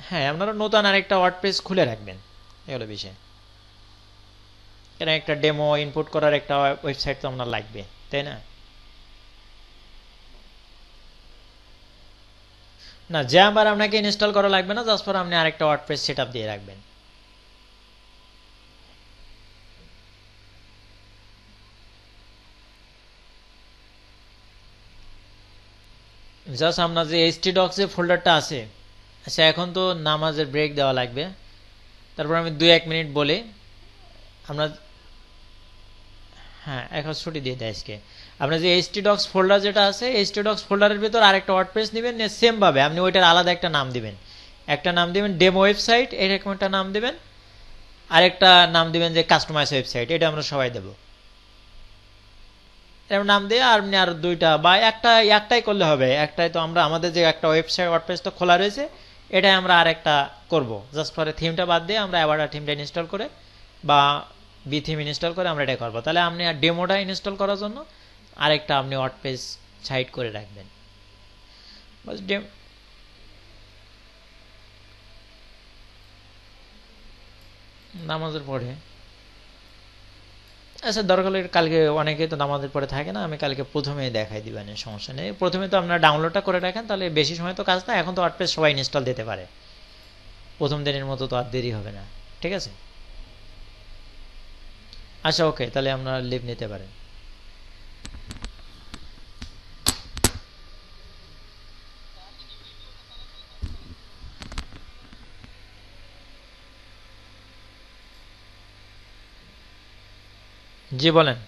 হ্যাঁ, আপনারা নতুন আরেকটা ওয়ার্ডপ্রেস খুলে রাখবেন, এগুলো বিষয়। এখানে একটা ডেমো ইনপুট করার একটা ওয়েবসাইট তো আপনার লাগবে, তাই না? না, জ্যাম্প আর আপনাকে ইনস্টল করা লাগবে না, জাস্ট ফর আপনি আরেকটা ওয়ার্ডপ্রেস সেটআপ দিয়ে রাখবেন। জাস্ট আপনার যে htdocs এর ফোল্ডারটা আছে, আচ্ছা এখন তো নামাজের ব্রেক দেওয়া লাগবে, তারপর আমি 2-1 মিনিট বলি আমরা। হ্যাঁ, এখন ছুটি দিয়ে দেয় আজকে। আপনার যে htdocs ফোল্ডার যেটা আছে, htdocs ফোল্ডারের ভিতর আরেকটা ওয়ার্ডপ্রেস নেবেন, সেম ভাবে আপনি ওইটার আলাদা একটা নাম দিবেন। একটা নাম দিবেন ডেমো ওয়েবসাইট, এরকম একটা নাম দিবেন, আরেকটা নাম দিবেন যে কাস্টমাইজ ওয়েবসাইট, এটা আমরা সবাই দেবো। এরকম নাম দিয়ে আর আপনি আর দুইটা বা একটাই করলে হবে। একটাই তো আমরা আমাদের যে একটা ওয়েবসাইট ওয়ার্ডপ্রেস তো খোলা রয়েছে, এটাই আমরা আরেকটা করব। জাস্ট পরে থিমটা বাদ দিয়ে আমরা আবার থিমটা ইনস্টল করে বা বি থিম ইনস্টল করে আমরা এটা করবো। তাহলে আপনি আর ডেমোটা ইনস্টল করার জন্য আরেকটা আপনি ওয়ার্ডপ্রেস সাইড করে রাখবেন। বাস নামাজের পরে, আচ্ছা দরকার হলে কালকে, অনেকে তো নামাজের পরে থাকে না, আমি কালকে প্রথমেই দেখাই দিবেন, সমস্যা নেই। প্রথমে তো আপনারা ডাউনলোডটা করে রাখেন, তাহলে বেশি সময় তো কাজ না, এখন তো ওয়ার্ডপ্রেস সবাই ইনস্টল দিতে পারে, প্রথম দিনের মতো তো আর দেরি হবে না। ঠিক আছে, আচ্ছা ওকে, তাহলে আপনারা লিভ নিতে পারেন। জি বলেন।